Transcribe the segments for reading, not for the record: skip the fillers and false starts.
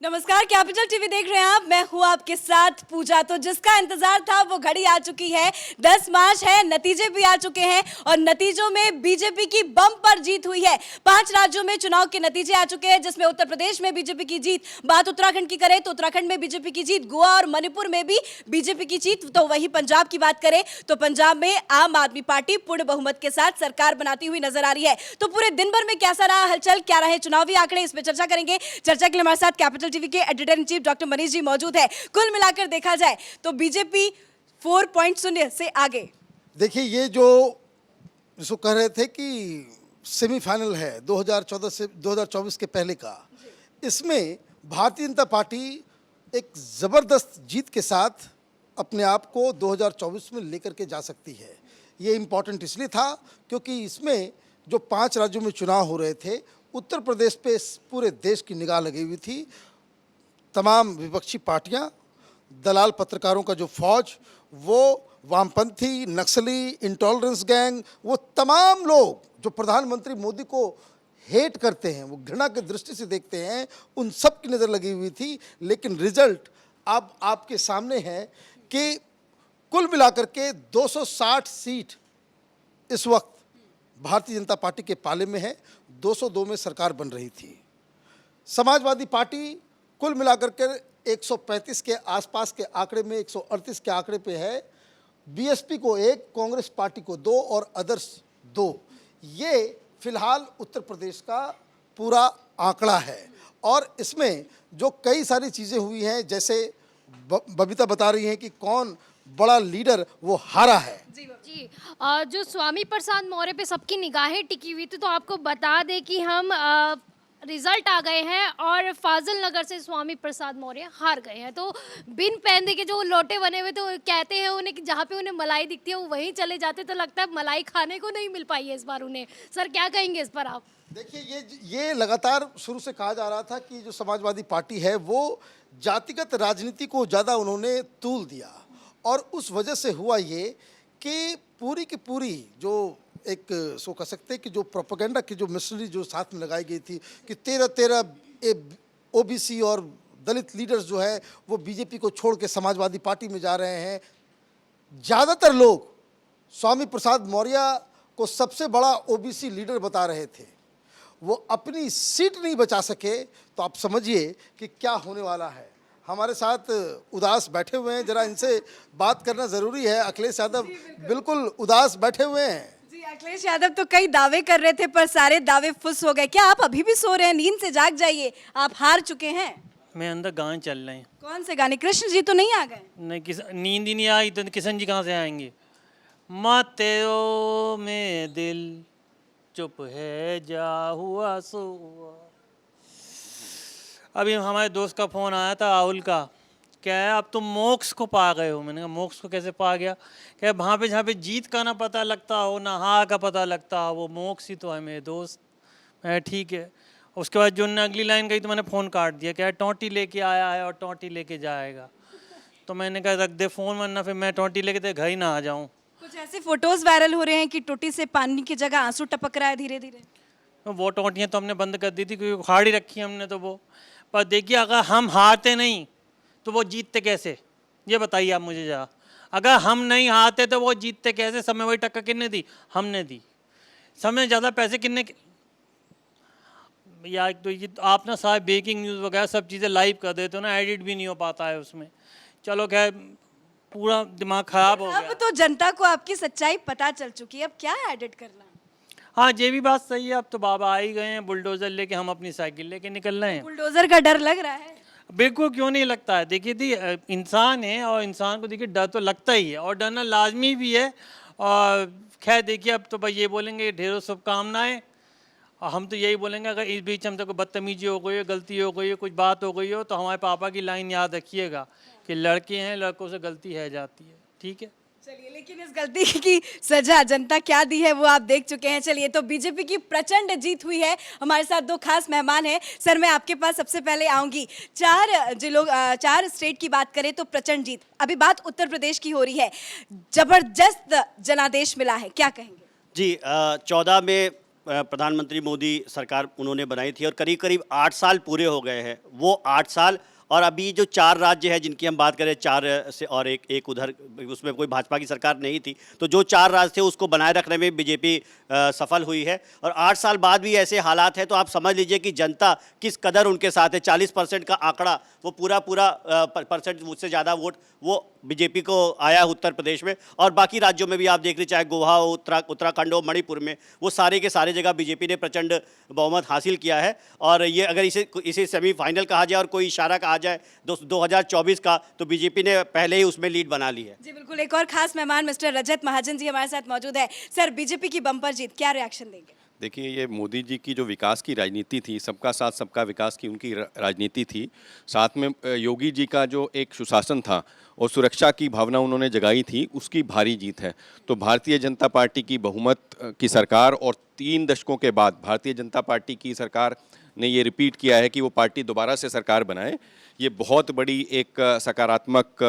नमस्कार, capital TV देख रहे हैं आप। मैं हूं आपके साथ पूजा। तो जिसका इंतजार था वो घड़ी आ चुकी है। 10 मार्च है, नतीजे भी आ चुके हैं और नतीजों में बीजेपी की बम्पर जीत हुई है। 5 राज्यों में चुनाव के नतीजे आ चुके हैं, जिसमें उत्तर प्रदेश में बीजेपी की जीत। बात उत्तराखंड की करें तो उत्तराखंड में बीजेपी की जीत, गोवा और मणिपुर में भी बीजेपी की जीत। तो वहीं पंजाब की बात करें तो पंजाब में आम आदमी पार्टी पूर्ण बहुमत के साथ सरकार बनाती हुई नजर आ रही है। तो पूरे दिन भर में कैसा रहा हलचल, क्या रहे चुनावी आंकड़े, इस पर चर्चा करेंगे। चर्चा के लिए हमारे साथ कैपिटल टीवी के editor in chief doctor Manish ji मौजूद है। कुल मिलाकर देखा जाए तो बीजेपी 4.0 से आगे। देखिए, ये जो जिसको कह रहे थे कि सेमीफाइनल है 2014 से 2024 के पहले का, इसमें भारतीय जनता पार्टी एक ज़बरदस्त जीत के साथ अपने आप को 2024 में लेकर के जा सकती है। ये इम्पॉर्टेंट इसलिए था क्योंकि इसमें जो 5 राज्यों में चुनाव हो रहे थे, उत्तर प्रदेश पे पूरे देश की निगाह लगी हुई थी। तमाम विपक्षी पार्टियां, दलाल पत्रकारों का जो फौज, वो वामपंथी, नक्सली, इंटॉलरेंस गैंग, वो तमाम लोग जो प्रधानमंत्री मोदी को हेट करते हैं, वो घृणा की दृष्टि से देखते हैं, उन सब की नज़र लगी हुई थी। लेकिन रिजल्ट अब आपके सामने है कि कुल मिलाकर के 260 सीट इस वक्त भारतीय जनता पार्टी के पाले में है। 202 में सरकार बन रही थी। समाजवादी पार्टी कुल मिलाकर के 135 के आसपास के आंकड़े में, 138 के आंकड़े पे है। बीएसपी को 1, कांग्रेस पार्टी को 2 और अदर्स 2। ये फिलहाल उत्तर प्रदेश का पूरा आंकड़ा है। और इसमें जो कई सारी चीज़ें हुई हैं, जैसे बबीता बता रही हैं कि कौन बड़ा लीडर वो हारा है। जी जो स्वामी प्रसाद मौर्य पे सबकी निगाहें टिकी हुई थी, तो आपको बता दें कि हम रिजल्ट आ गए हैं और फाजिल नगर से स्वामी प्रसाद मौर्य हार गए हैं। तो बिन पहनने के जो लोटे बने हुए, तो कहते हैं उन्हें कि जहाँ पे उन्हें मलाई दिखती है वो वहीं चले जाते। तो लगता है मलाई खाने को नहीं मिल पाई है इस बार उन्हें। सर, क्या कहेंगे इस पर आप? देखिए, ये लगातार शुरू से कहा जा रहा था कि जो समाजवादी पार्टी है वो जातिगत राजनीति को ज़्यादा उन्होंने तूल दिया, और उस वजह से हुआ ये कि पूरी की पूरी जो एक सो कह सकते हैं कि जो प्रोपेगेंडा की जो मशीनरी जो साथ में लगाई गई थी कि 13 ओबीसी और दलित लीडर्स जो है वो बीजेपी को छोड़ के समाजवादी पार्टी में जा रहे हैं। ज़्यादातर लोग स्वामी प्रसाद मौर्य को सबसे बड़ा ओबीसी लीडर बता रहे थे। वो अपनी सीट नहीं बचा सके, तो आप समझिए कि क्या होने वाला है। हमारे साथ उदास बैठे हुए हैं, जरा इनसे बात करना ज़रूरी है। अखिलेश यादव बिल्कुल उदास बैठे हुए हैं। जी, अखिलेश यादव तो कई दावे कर रहे थे, पर सारे दावे फुस हो गए। क्या आप अभी भी सो रहे हैं? नींद से जाग जाइए, आप हार चुके हैं। मैं अंदर गाने चल रहे हैं। कौन से गाने? कृष्ण जी तो नहीं आ गए? नहीं, नींद ही नहीं आई तो किशन जी कहाँ से आएंगे। मातेओ में दिल चुप है जा हुआ सो हुआ। अभी हमारे दोस्त का फ़ोन आया था, राहुल का। क्या है, अब तुम मोक्ष को पा गए हो। मैंने कहा मोक्ष को कैसे पा गया? क्या वहाँ पे जहाँ पे जीत का ना पता लगता हो ना हार का पता लगता हो, वो मोक्ष ही तो है मेरे दोस्त। मैं ठीक है। उसके बाद जो उन्होंने अगली लाइन कही तो मैंने फ़ोन काट दिया। क्या टोंटी लेके आया है और टोंटी लेके जाएगा। तो मैंने कहा रख दे फ़ोन, वरना फिर मैं टोंटी लेके तेरे घर ही ना आ जाऊँ। कुछ ऐसे फोटोज वायरल हो रहे हैं कि टोटी से पानी की जगह आंसू टपक रहा है धीरे धीरे। वो टोंटियाँ तो हमने बंद कर दी थी क्योंकि उखाड़ी रखी हमने तो वो। पर देखिए, अगर हम हारते नहीं तो वो जीतते कैसे, ये बताइए आप मुझे जरा। अगर हम नहीं हारते तो वो जीतते कैसे? समय वही टक्कर किसने दी? हमने दी। समय ज़्यादा पैसे किसने या तो ये आप ना सारे ब्रेकिंग न्यूज़ वगैरह सब चीज़ें लाइव कर देते हो ना, एडिट भी नहीं हो पाता है उसमें। चलो खैर, पूरा दिमाग ख़राब हो गया। अब तो जनता को आपकी सच्चाई पता चल चुकी है, अब क्या एडिट करना? हाँ, ये भी बात सही है। अब तो बाबा आ ही गए हैं बुलडोज़र लेके, हम अपनी साइकिल लेके निकल रहे हैं। बुलडोजर का डर लग रहा है? बिल्कुल, क्यों नहीं लगता है। देखिए दी इंसान है और इंसान को देखिए डर तो लगता ही है, और डरना लाजमी भी है। और खैर देखिए, अब तो भाई ये बोलेंगे ढेरों शुभकामनाएं, और हम तो यही बोलेंगे अगर इस बीच हमसे कोई बदतमीजी हो गई हो, गलती हो गई हो, कुछ बात हो गई हो, तो हमारे पापा की लाइन याद रखिएगा कि लड़के हैं, लड़कों से गलती है जाती है। ठीक है, चलिए, लेकिन इस गलती की सजा जनता क्या दी है वो आप देख चुके हैं। चलिए, तो बीजेपी की प्रचंड जीत हुई है। हमारे साथ 2 खास मेहमान हैं। सर, मैं आपके पास सबसे पहले आऊंगी। 4 स्टेट की बात करें तो प्रचंड जीत। अभी बात उत्तर प्रदेश की हो रही है, जबरदस्त जनादेश मिला है, क्या कहेंगे? जी, 14 में प्रधानमंत्री मोदी सरकार उन्होंने बनाई थी और करीब करीब 8 साल पूरे हो गए हैं। वो 8 साल और अभी जो 4 राज्य हैं जिनकी हम बात करें, 4 से और एक उधर, उसमें कोई भाजपा की सरकार नहीं थी, तो जो 4 राज्य थे उसको बनाए रखने में बीजेपी सफल हुई है। और 8 साल बाद भी ऐसे हालात हैं तो आप समझ लीजिए कि जनता किस कदर उनके साथ है। 40% का आंकड़ा, वो पूरा परसेंट, उससे ज़्यादा वोट वो बीजेपी को आया है उत्तर प्रदेश में। और बाकी राज्यों में भी आप देख लीजिए, चाहे गोवा हो, उत्तराखंड हो, मणिपुर में, वो सारे के सारे जगह बीजेपी ने प्रचंड बहुमत हासिल किया है। और ये अगर इसे सेमीफाइनल कहा जाए और कोई इशारा कहा जाए 2024 का, तो बीजेपी ने पहले ही उसमें लीड बना ली है। जी बिल्कुल, एक और खास मेहमान मिस्टर रजत महाजन जी हमारे साथ मौजूद है। सर, बीजेपी की बम्पर जीत, क्या रिएक्शन देंगे? देखिए, ये मोदी जी की जो विकास की राजनीति थी, सबका साथ सबका विकास की उनकी राजनीति थी, साथ में योगी जी का जो एक सुशासन था और सुरक्षा की भावना उन्होंने जगाई थी, उसकी भारी जीत है। तो भारतीय जनता पार्टी की बहुमत की सरकार और 3 दशकों के बाद भारतीय जनता पार्टी की सरकार ने ये रिपीट किया है कि वो पार्टी दोबारा से सरकार बनाए। ये बहुत बड़ी एक सकारात्मक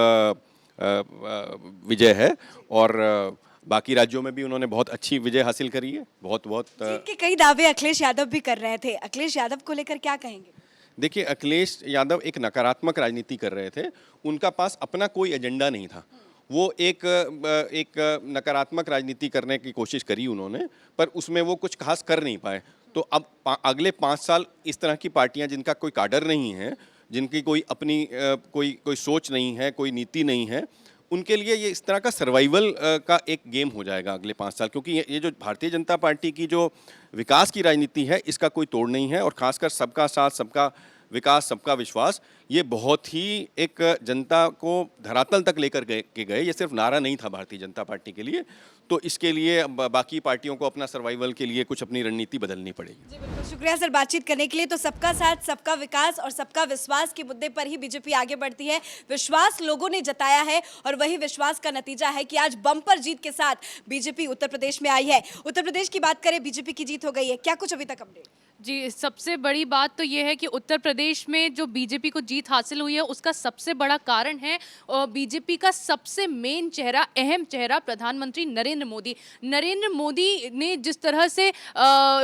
विजय है और बाकी राज्यों में भी उन्होंने बहुत अच्छी विजय हासिल करी है। बहुत जीत के कई दावे अखिलेश यादव भी कर रहे थे, अखिलेश यादव को लेकर क्या कहेंगे? देखिए, अखिलेश यादव एक नकारात्मक राजनीति कर रहे थे, उनका पास अपना कोई एजेंडा नहीं था। वो एक नकारात्मक राजनीति करने की कोशिश करी उन्होंने, पर उसमें वो कुछ खास कर नहीं पाए। तो अब अगले 5 साल इस तरह की पार्टियां जिनका कोई काडर नहीं है, जिनकी कोई अपनी कोई सोच नहीं है, कोई नीति नहीं है, उनके लिए ये इस तरह का सर्वाइवल का एक गेम हो जाएगा अगले 5 साल। क्योंकि ये जो भारतीय जनता पार्टी की जो विकास की राजनीति है, इसका कोई तोड़ नहीं है। और खासकर सबका साथ, सबका विकास, सबका विश्वास, ये बहुत ही एक जनता को धरातल तक लेकर गए। ये सिर्फ नारा नहीं था भारतीय जनता पार्टी के लिए। तो इसके लिए बाकी पार्टियों को अपना सर्वाइवल के लिए कुछ अपनी रणनीति बदलनी पड़ेगी। जी बिल्कुल, शुक्रिया सर बातचीत करने के लिए। तो सबका साथ, सबका विकास और सबका विश्वास के मुद्दे पर ही बीजेपी आगे बढ़ती है। विश्वास लोगों ने जताया है और वही विश्वास का नतीजा है कि आज बम्पर जीत के साथ बीजेपी उत्तर प्रदेश में आई है। उत्तर प्रदेश की बात करें, बीजेपी की जीत हो गई है, क्या कुछ अभी तक अपडेट? जी, सबसे बड़ी बात तो ये है कि उत्तर प्रदेश में जो बीजेपी को जीत हासिल हुई है, उसका सबसे बड़ा कारण है बीजेपी का सबसे मेन चेहरा, अहम चेहरा, प्रधानमंत्री नरेंद्र मोदी। नरेंद्र मोदी ने जिस तरह से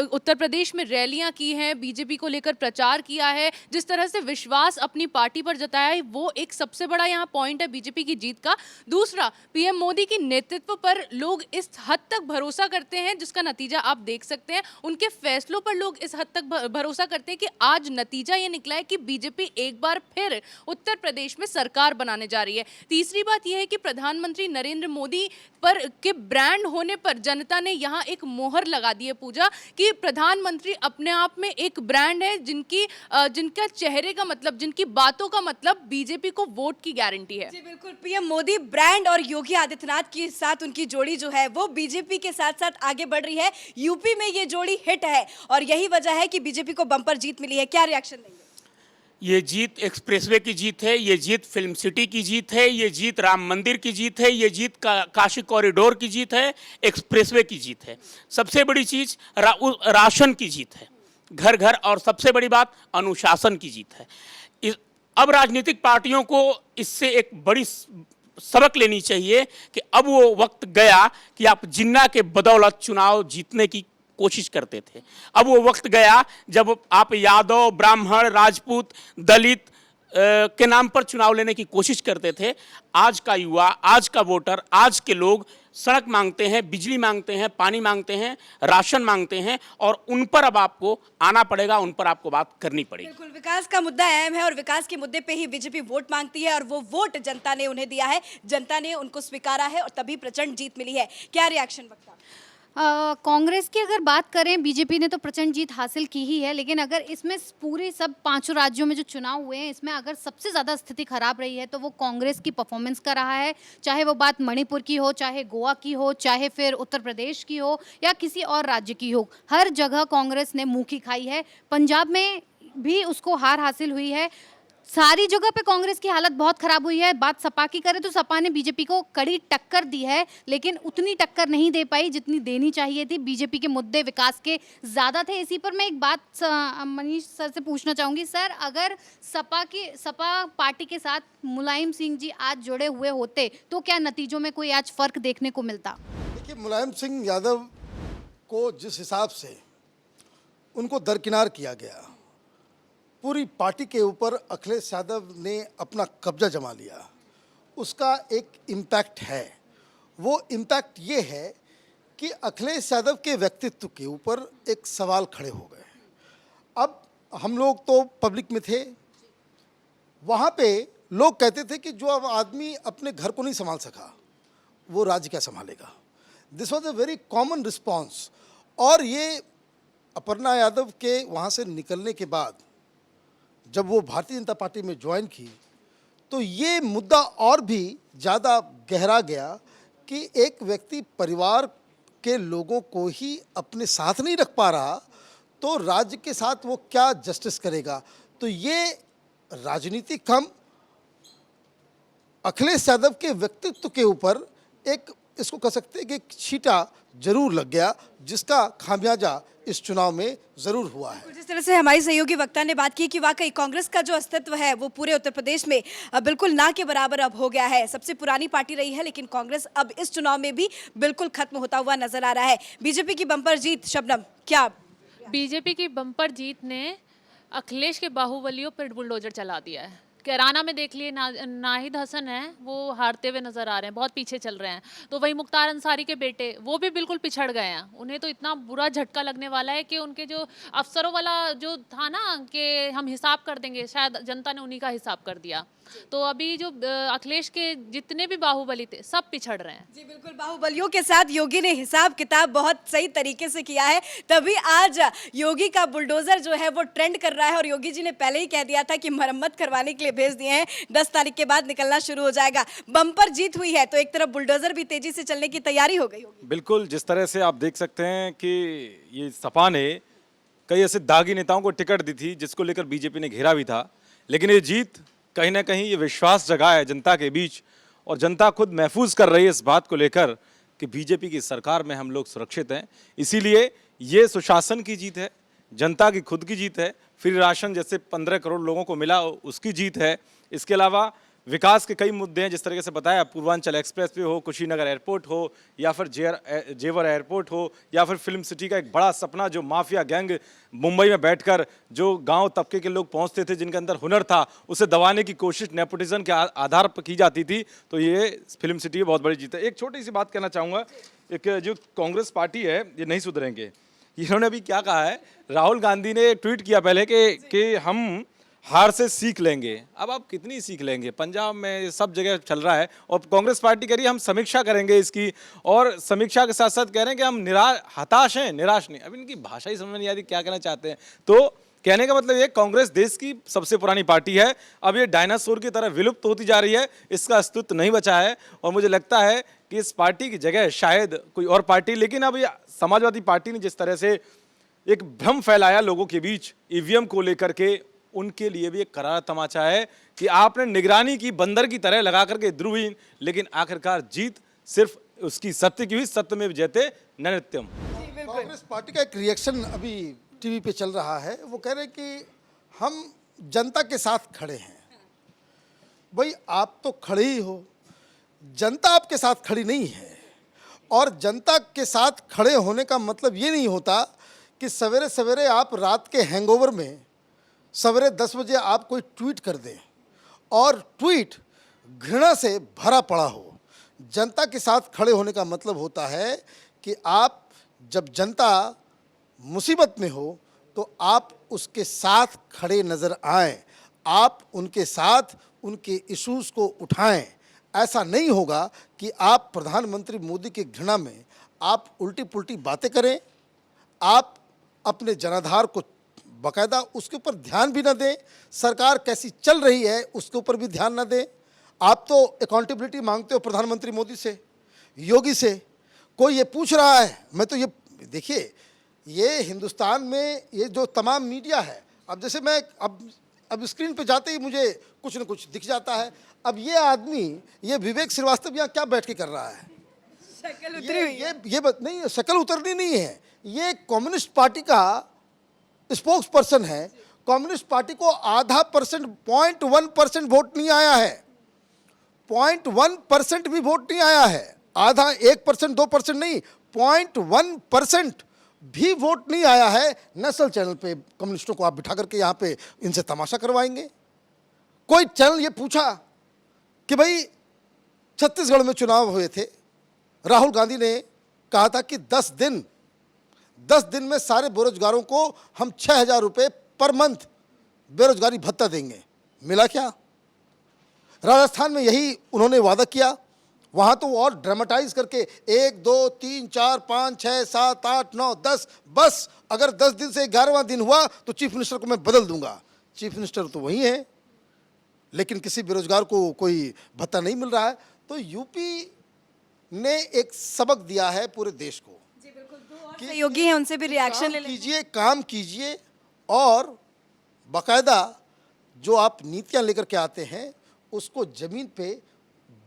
उत्तर प्रदेश में रैलियां की हैं, बीजेपी को लेकर प्रचार किया है, जिस तरह से विश्वास अपनी पार्टी पर जताया है, वो एक सबसे बड़ा यहाँ पॉइंट है बीजेपी की जीत का। दूसरा, पीएम मोदी की नेतृत्व पर लोग इस हद तक भरोसा करते हैं जिसका नतीजा आप देख सकते हैं। उनके फैसलों पर लोग इस हद तक भरोसा करते हैं कि आज नतीजा ये निकला है कि बीजेपी एक बार फिर उत्तर प्रदेश में सरकार बनाने जा रही है। तीसरी बात यह है कि प्रधानमंत्री नरेंद्र मोदी पर के ब्रांड होने पर जनता ने यहाँ एक मोहर लगा दी है, पूजा, कि प्रधानमंत्री अपने आप में एक ब्रांड है जिनका चेहरे का मतलब, जिनकी बातों का मतलब बीजेपी को वोट की गारंटी है। जी बिल्कुल, पीएम मोदी ब्रांड और योगी आदित्यनाथ के साथ उनकी जोड़ी जो है वो बीजेपी के साथ साथ आगे बढ़ रही है। यूपी में ये जोड़ी हिट है और यही वजह है कि बीजेपी को बम्पर जीत मिली है। क्या रिएक्शन देंगे? ये जीत एक्सप्रेसवे की जीत है, ये जीत फिल्म सिटी की जीत है, ये जीत राम मंदिर की जीत है, ये जीत काशी कॉरिडोर की जीत है, एक्सप्रेसवे की जीत है। सबसे बड़ी चीज राशन की जीत है, घर घर, और सबसे बड़ी बात अनुशासन की जीत है। अब राजनीतिक पार्टियों को इससे एक बड़ी सबक लेनी चाहिए कि अब वो वक्त गया कि आप जिन्ना के बदौलत चुनाव जीतने की कोशिश करते थे। अब वो वक्त गया जब आप यादव, ब्राह्मण, राजपूत, दलित के नाम पर चुनाव लेने की कोशिश करते थे। आज का युवा, आज का वोटर, आज के लोग सड़क मांगते हैं, बिजली मांगते हैं, पानी मांगते हैं, राशन मांगते हैं, और उन पर अब आपको आना पड़ेगा, उन पर आपको बात करनी पड़ेगी। बिल्कुल, विकास का मुद्दा अहम है और विकास के मुद्दे पे ही बीजेपी वोट मांगती है और वो वोट जनता ने उन्हें दिया है, जनता ने उनको स्वीकारा है और तभी प्रचंड जीत मिली है। क्या रिएक्शन वक्ता? कांग्रेस की अगर बात करें, बीजेपी ने तो प्रचंड जीत हासिल की ही है, लेकिन अगर इसमें पूरे सब 5 राज्यों में जो चुनाव हुए हैं, इसमें अगर सबसे ज़्यादा स्थिति खराब रही है तो वो कांग्रेस की परफॉर्मेंस का रहा है। चाहे वो बात मणिपुर की हो, चाहे गोवा की हो, चाहे फिर उत्तर प्रदेश की हो या किसी और राज्य की हो, हर जगह कांग्रेस ने मुँह की खाई है। पंजाब में भी उसको हार हासिल हुई है। सारी जगह पे कांग्रेस की हालत बहुत खराब हुई है। बात सपा की करें तो सपा ने बीजेपी को कड़ी टक्कर दी है, लेकिन उतनी टक्कर नहीं दे पाई जितनी देनी चाहिए थी। बीजेपी के मुद्दे विकास के ज़्यादा थे। इसी पर मैं एक बात मनीष सर से पूछना चाहूँगी। सर, अगर सपा पार्टी के साथ मुलायम सिंह जी आज जुड़े हुए होते तो क्या नतीजों में कोई आज फर्क देखने को मिलता? देखिए, मुलायम सिंह यादव को जिस हिसाब से उनको दरकिनार किया गया। पूरी पार्टी के ऊपर अखिलेश यादव ने अपना कब्जा जमा लिया। उसका एक इम्पैक्ट है। वो इम्पैक्ट ये है कि अखिलेश यादव के व्यक्तित्व के ऊपर एक सवाल खड़े हो गए। अब हम लोग तो पब्लिक में थे, वहाँ पे लोग कहते थे कि जो अब आदमी अपने घर को नहीं संभाल सका वो राज्य क्या संभालेगा। This was a very common response. और ये अपर्णा यादव के वहाँ से निकलने के बाद जब वो भारतीय जनता पार्टी में ज्वाइन की तो ये मुद्दा और भी ज़्यादा गहरा गया कि एक व्यक्ति परिवार के लोगों को ही अपने साथ नहीं रख पा रहा तो राज्य के साथ वो क्या जस्टिस करेगा। तो ये राजनीतिक हम अखिलेश यादव के व्यक्तित्व के ऊपर एक इसको कह सकते हैं कि एक छींटा जरूर लग गया, जिसका खामियाजा इस चुनाव में जरूर हुआ है। जिस तरह से हमारी सहयोगी वक्ता ने बात की कि वाकई कांग्रेस का जो अस्तित्व है वो पूरे उत्तर प्रदेश में बिल्कुल ना के बराबर अब हो गया है। सबसे पुरानी पार्टी रही है, लेकिन कांग्रेस अब इस चुनाव में भी बिल्कुल खत्म होता हुआ नजर आ रहा है। बीजेपी की बम्पर जीत, शबनम क्या? बीजेपी की बम्पर जीत ने अखिलेश के बाहुबलियों पर बुलडोजर चला दिया है। कैराना में देख लिए नाहिद हसन हैं, वो हारते हुए नजर आ रहे हैं, बहुत पीछे चल रहे हैं। तो वही मुख्तार अंसारी के बेटे वो भी बिल्कुल पिछड़ गए हैं। उन्हें तो इतना बुरा झटका लगने वाला है कि उनके जो अफसरों वाला जो था ना कि हम हिसाब कर देंगे, शायद जनता ने उन्हीं का हिसाब कर दिया। तो अभी जो अखिलेश के जितने भी बाहुबली थे सब पिछड़ रहे हैं। जी बिल्कुल, बाहुबलियों के साथ योगी ने हिसाब किताब बहुत सही तरीके से किया है, तभी आज योगी का बुलडोजर जो है वो ट्रेंड कर रहा है। और योगी जी ने पहले ही कह दिया था कि मरम्मत करवाने के लिए भेज दिए हैं, 10 तारीख के बाद निकलना शुरू हो जाएगा। बम्पर जीत हुई है तो एक तरफ बुलडोजर भी तेजी से चलने की तैयारी हो गई होगी। बिल्कुल, जिस तरह से आप देख सकते हैं कि ये सपा ने कई ऐसे दागी नेताओं को टिकट दी थी जिसको लेकर बीजेपी ने घेरा भी था, लेकिन ये जीत कहीं ना कहीं ये विश्वास जगा है जनता के बीच, और जनता खुद महफूज कर रही है इस बात को लेकर कि बीजेपी की सरकार में हम लोग सुरक्षित हैं। इसीलिए ये सुशासन की जीत है, जनता की खुद की जीत है। फ्री राशन जैसे 15 करोड़ लोगों को मिला उसकी जीत है। इसके अलावा विकास के कई मुद्दे हैं, जिस तरीके से बताया, पूर्वांचल एक्सप्रेस वे हो, कुशीनगर एयरपोर्ट हो, या फिर जेवर एयरपोर्ट हो, या फिर फिल्म सिटी का एक बड़ा सपना जो माफिया गैंग मुंबई में बैठकर जो गांव तबके के लोग पहुंचते थे, जिनके अंदर हुनर था, उसे दबाने की कोशिश नेपोटिज्म के आधार पर की जाती थी। तो ये फिल्म सिटी बहुत बड़ी जीत है। एक छोटी सी बात कहना चाहूँगा, एक जो कांग्रेस पार्टी है ये नहीं सुधरेंगे। इन्होंने अभी क्या कहा है, राहुल गांधी ने ट्वीट किया पहले कि हम हार से सीख लेंगे। अब आप कितनी सीख लेंगे, पंजाब में सब जगह चल रहा है। और कांग्रेस पार्टी कह रही है हम समीक्षा करेंगे इसकी, और समीक्षा के साथ साथ कह रहे हैं कि हम हताश हैं, निराश नहीं। अब इनकी भाषा ही समझ में नहीं आ रही क्या कहना चाहते हैं। तो कहने का मतलब ये, कांग्रेस देश की सबसे पुरानी पार्टी है, अब ये डायनासोर की तरह विलुप्त होती जा रही है, इसका अस्तित्व नहीं बचा है। और मुझे लगता है कि इस पार्टी की जगह शायद कोई और पार्टी, लेकिन अब ये समाजवादी पार्टी ने जिस तरह से एक भ्रम फैलाया लोगों के बीच ईवीएम को लेकर के, उनके लिए भी एक करारा तमाचा है कि आपने निगरानी की बंदर की तरह लगा करके ध्रुवीन, लेकिन आखिरकार जीत सिर्फ उसकी सत्य की हुई, सत्य में जयते न नित्यम। कांग्रेस पार्टी का एक रिएक्शन अभी टीवी पे चल रहा है, वो कह रहे हैं कि हम जनता के साथ खड़े हैं। भाई आप तो खड़े ही हो, जनता आपके साथ खड़ी नहीं है। और जनता के साथ खड़े होने का मतलब ये नहीं होता कि सवेरे सवेरे आप रात के हैंगओवर में सवेरे 10 बजे आप कोई ट्वीट कर दें और ट्वीट घृणा से भरा पड़ा हो। जनता के साथ खड़े होने का मतलब होता है कि आप जब जनता मुसीबत में हो तो आप उसके साथ खड़े नज़र आएं, आप उनके साथ उनके इश्यूज़ को उठाएं। ऐसा नहीं होगा कि आप प्रधानमंत्री मोदी की घृणा में आप उल्टी पुल्टी बातें करें, आप अपने जनाधार को बाकायदा उसके ऊपर ध्यान भी ना दें, सरकार कैसी चल रही है उसके ऊपर भी ध्यान ना दें। आप तो अकाउंटेबिलिटी मांगते हो प्रधानमंत्री मोदी से, योगी से। कोई ये पूछ रहा है, मैं तो ये देखिए, ये हिंदुस्तान में ये जो तमाम मीडिया है, अब जैसे मैं अब स्क्रीन पे जाते ही मुझे कुछ न कुछ दिख जाता है। अब ये आदमी, ये विवेक श्रीवास्तव यहाँ क्या बैठ के कर रहा है? शक्ल उतरी हुई है। ये नहीं, शक्ल उतरनी नहीं है। ये कम्युनिस्ट पार्टी का स्पोक्स पर्सन है। कम्युनिस्ट पार्टी को 0.1% वोट नहीं आया है, 0.1% भी वोट नहीं आया है। आधा 1%, 2% नहीं, 0.1% भी वोट नहीं आया है, नेशनल चैनल पे कम्युनिस्टों को आप बिठा करके यहाँ पे इनसे तमाशा करवाएंगे? कोई चैनल ये पूछा कि भाई छत्तीसगढ़ में चुनाव हुए थे, राहुल गांधी ने कहा था कि 10 दिन में सारे बेरोजगारों को हम 6,000 रुपये पर मंथ बेरोजगारी भत्ता देंगे। मिला क्या? राजस्थान में यही उन्होंने वादा किया। वहाँ तो और ड्रामेटाइज करके 1, 2, 3, 4, 5, 6, 7, 8, 9, 10, बस अगर 10 दिन से 11वां दिन हुआ तो चीफ मिनिस्टर को मैं बदल दूंगा। चीफ मिनिस्टर तो वही है, लेकिन किसी बेरोजगार को कोई भत्ता नहीं मिल रहा है। तो यूपी ने एक सबक दिया है पूरे देश को। सहयोगी हैं, उनसे भी रिएक्शन ले लें। कीजिए, काम कीजिए और बाकायदा जो आप नीतियां लेकर के आते हैं उसको जमीन पे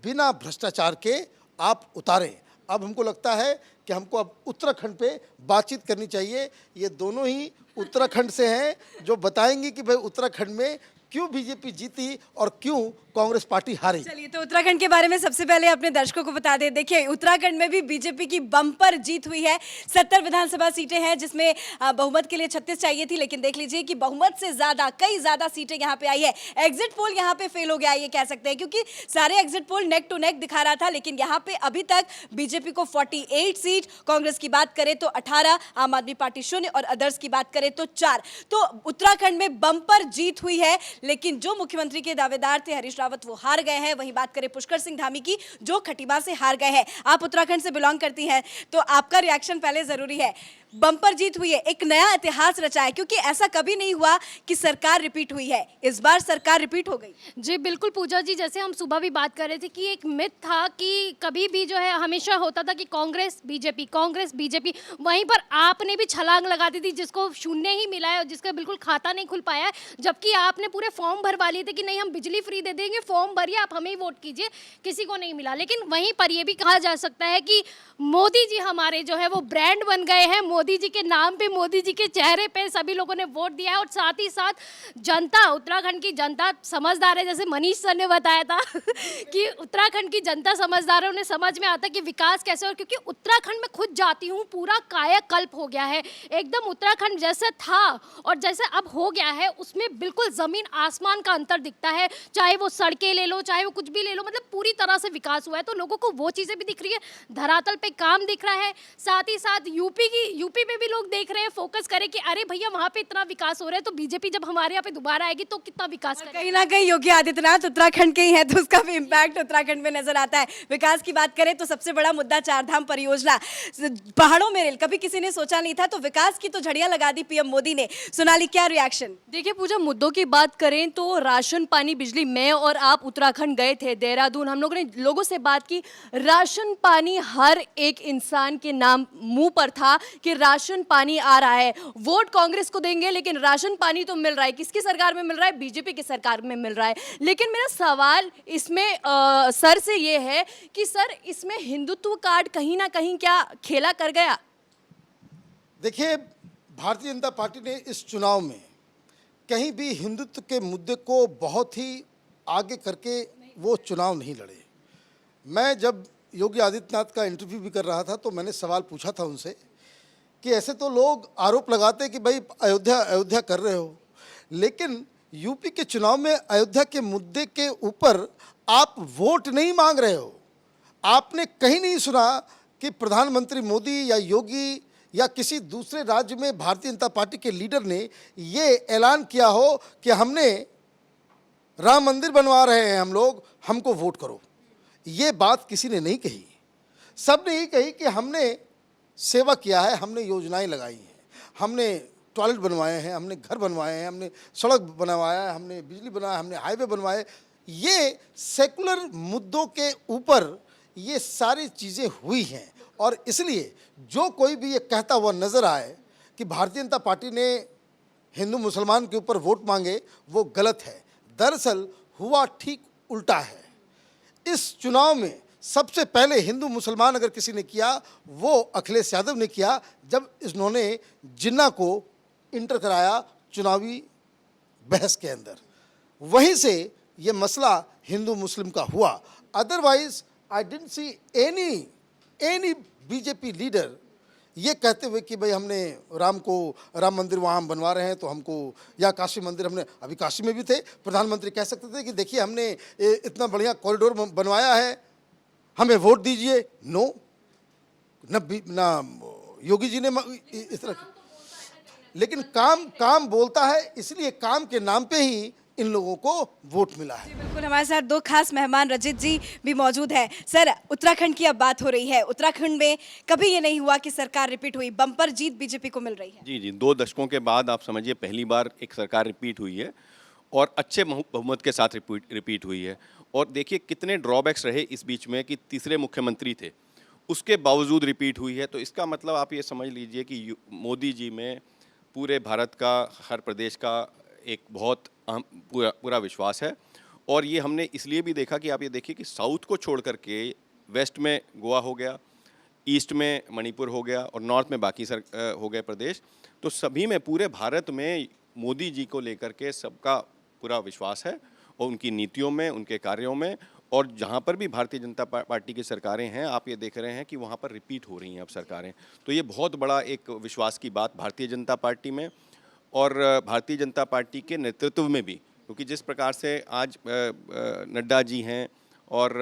बिना भ्रष्टाचार के आप उतारें। अब हमको लगता है कि हमको अब उत्तराखंड पे बातचीत करनी चाहिए। ये दोनों ही उत्तराखंड से हैं जो बताएंगे कि भाई उत्तराखंड में क्यों बीजेपी जीती और क्यों कांग्रेस पार्टी हारी। चलिए, तो उत्तराखंड के बारे में सबसे पहले अपने दर्शकों को बता दें। देखिए, उत्तराखंड में भी बीजेपी की बम्पर जीत हुई है। 70 विधानसभा सीटें हैं जिसमें बहुमत के लिए 36 चाहिए थी, लेकिन देख लीजिए कि बहुमत से ज्यादा, कई ज्यादा सीटें यहाँ पे आई है। एग्जिट पोल यहाँ पे फेल हो गया, ये कह सकते हैं, क्योंकि सारे exit poll neck to neck दिखा रहा था, लेकिन यहाँ पे अभी तक बीजेपी को 48 सीट, कांग्रेस की बात करें तो 18, आम आदमी पार्टी 0 और अदर्स की बात करें तो 4। तो उत्तराखंड में बम्पर जीत हुई है, लेकिन जो मुख्यमंत्री के दावेदार थे हरीश रावत वो हार गए हैं। वहीं बात करें पुष्कर सिंह धामी की, जो खटीमा से हार गए हैं। आप उत्तराखंड से बिलोंग करती हैं, तो आपका रिएक्शन पहले जरूरी है। बम्पर जीत हुई है, एक नया इतिहास रचा है, क्योंकि ऐसा कभी नहीं हुआ कि सरकार रिपीट हुई है। इस बार सरकार रिपीट हो गई। जी बिल्कुल पूजा जी, जैसे हम सुबह भी बात कर रहे थे कि एक मिथ था कि कभी भी जो है हमेशा होता था कि कांग्रेस बीजेपी, वहीं पर आपने भी छलांग लगा दी थी, जिसको शून्य ही मिला है और जिसका बिल्कुल खाता नहीं खुल पाया है। जबकि आपने पूरे फॉर्म भरवा लिए थे कि नहीं हम बिजली फ्री दे देंगे, फॉर्म भरिए, आप हमें ही वोट कीजिए, किसी को नहीं मिला। लेकिन वहीं पर यह भी कहा जा सकता है कि मोदी जी हमारे जो है वो ब्रांड बन गए हैं। मोदी जी के नाम पे, मोदी जी के चेहरे पे सभी लोगों ने वोट दिया है। और साथ ही साथ जनता, उत्तराखंड की जनता समझदार है, जैसे मनीष सर ने बताया था कि उत्तराखंड की जनता समझदार है, उन्हें समझ में आता है कि विकास कैसे। और क्योंकि उत्तराखंड में खुद जाती हूँ, पूरा कायाकल्प हो गया है एकदम। उत्तराखंड जैसे था और जैसे अब हो गया है, उसमें बिल्कुल जमीन आसमान का अंतर दिखता है। चाहे वो सड़कें ले लो, चाहे वो कुछ भी ले लो, मतलब पूरी तरह से विकास हुआ है। तो लोगों को वो चीजें भी दिख रही है, धरातल पे काम दिख रहा है। साथ ही साथ यूपी में भी लोग देख रहे हैं, फोकस करें कि अरे भैया वहां पे इतना विकास हो रहा है, तो बीजेपी जब हमारे यहाँ पे दोबारा आएगी तो कितना विकास करेगी। कहीं ना कहीं योगी आदित्यनाथ उत्तराखंड के ही हैं, तो उसका भी इम्पैक्ट उत्तराखंड में नजर आता है। विकास की बात करें तो सबसे बड़ा मुद्दा चारधाम परियोजना, पहाड़ों में रेल, कभी किसी ने सोचा नहीं था, तो विकास की तो झड़ियां लगा दी पीएम मोदी ने। सोनाली, क्या रिएक्शन? देखिए पूजा, मुद्दों की बात करें तो राशन पानी बिजली, मैं और आप उत्तराखंड गए थे, देहरादून, हम लोगों ने लोगों से बात की। राशन पानी हर एक इंसान के नाम मुंह पर था कि राशन पानी आ रहा है। वोट कांग्रेस को देंगे लेकिन राशन पानी तो मिल रहा है। किसकी सरकार में मिल रहा है? बीजेपी की सरकार में मिल रहा है। लेकिन मेरा सवाल इसमें सर से ये है कि सर, इसमें हिंदुत्व कार्ड कहीं ना कहीं क्या खेला कर गया? देखिए, भारतीय जनता पार्टी ने इस चुनाव में कहीं भी हिंदुत्व के मुद्दे को बहुत ही आगे करके वो चुनाव नहीं लड़े। मैं जब योगी आदित्यनाथ का इंटरव्यू भी कर रहा था तो मैंने सवाल पूछा था उनसे कि ऐसे तो लोग आरोप लगाते कि भाई अयोध्या कर रहे हो, लेकिन यूपी के चुनाव में अयोध्या के मुद्दे के ऊपर आप वोट नहीं मांग रहे हो। आपने कहीं नहीं सुना कि प्रधानमंत्री मोदी या योगी या किसी दूसरे राज्य में भारतीय जनता पार्टी के लीडर ने ये ऐलान किया हो कि हमने राम मंदिर बनवा रहे हैं हम लोग, हमको वोट करो। ये बात किसी ने नहीं कही। सब ने यही कही कि हमने सेवा किया है, हमने योजनाएं लगाई हैं, हमने टॉयलेट बनवाए हैं, हमने घर बनवाए हैं, हमने सड़क बनवाया है, हमने बिजली बनाया, हमने हाईवे बनवाए। ये सेकुलर मुद्दों के ऊपर ये सारी चीज़ें हुई हैं और इसलिए जो कोई भी ये कहता हुआ नज़र आए कि भारतीय जनता पार्टी ने हिंदू मुसलमान के ऊपर वोट मांगे, वो गलत है। दरअसल हुआ ठीक उल्टा है। इस चुनाव में सबसे पहले हिंदू मुसलमान अगर किसी ने किया, वो अखिलेश यादव ने किया, जब इन्होंने जिन्ना को इंटर कराया चुनावी बहस के अंदर। वहीं से ये मसला हिंदू मुस्लिम का हुआ। Otherwise I didn't see any BJP leader ये कहते हुए कि भाई हमने राम मंदिर वहाँ हम बनवा रहे हैं तो हमको, या काशी मंदिर हमने, अभी काशी में भी थे, प्रधानमंत्री कह सकते थे कि देखिए हमने इतना बढ़िया कॉरिडोर बनवाया है, हमें वोट दीजिए। नो, ना योगी जी ने इस तरह, लेकिन काम बोलता है, इसलिए काम के नाम पे ही इन लोगों को वोट मिला है। बिल्कुल, हमारे साथ दो खास मेहमान रजित जी भी मौजूद हैं। सर, उत्तराखंड की अब बात हो रही है। उत्तराखंड में कभी ये नहीं हुआ कि सरकार रिपीट हुई, बम्पर जीत बीजेपी को मिल रही है। जी 2 दशकों के बाद आप समझिए पहली बार एक सरकार रिपीट हुई है और अच्छे बहुमत के साथ रिपीट हुई है। और देखिए कितने ड्रॉबैक्स रहे इस बीच में कि तीसरे मुख्यमंत्री थे, उसके बावजूद रिपीट हुई है। तो इसका मतलब आप ये समझ लीजिए कि मोदी जी में पूरे भारत का, हर प्रदेश का एक बहुत अहम पूरा विश्वास है। और ये हमने इसलिए भी देखा कि आप ये देखिए कि साउथ को छोड़ करके वेस्ट में गोवा हो गया, ईस्ट में मणिपुर हो गया और नॉर्थ में बाकी हो गए प्रदेश। तो सभी में, पूरे भारत में मोदी जी को लेकर के सबका पूरा विश्वास है, और उनकी नीतियों में, उनके कार्यों में। और जहाँ पर भी भारतीय जनता पार्टी की सरकारें हैं, आप ये देख रहे हैं कि वहाँ पर रिपीट हो रही हैं अब सरकारें। तो ये बहुत बड़ा एक विश्वास की बात भारतीय जनता पार्टी में और भारतीय जनता पार्टी के नेतृत्व में भी, क्योंकि जिस प्रकार से आज नड्डा जी हैं और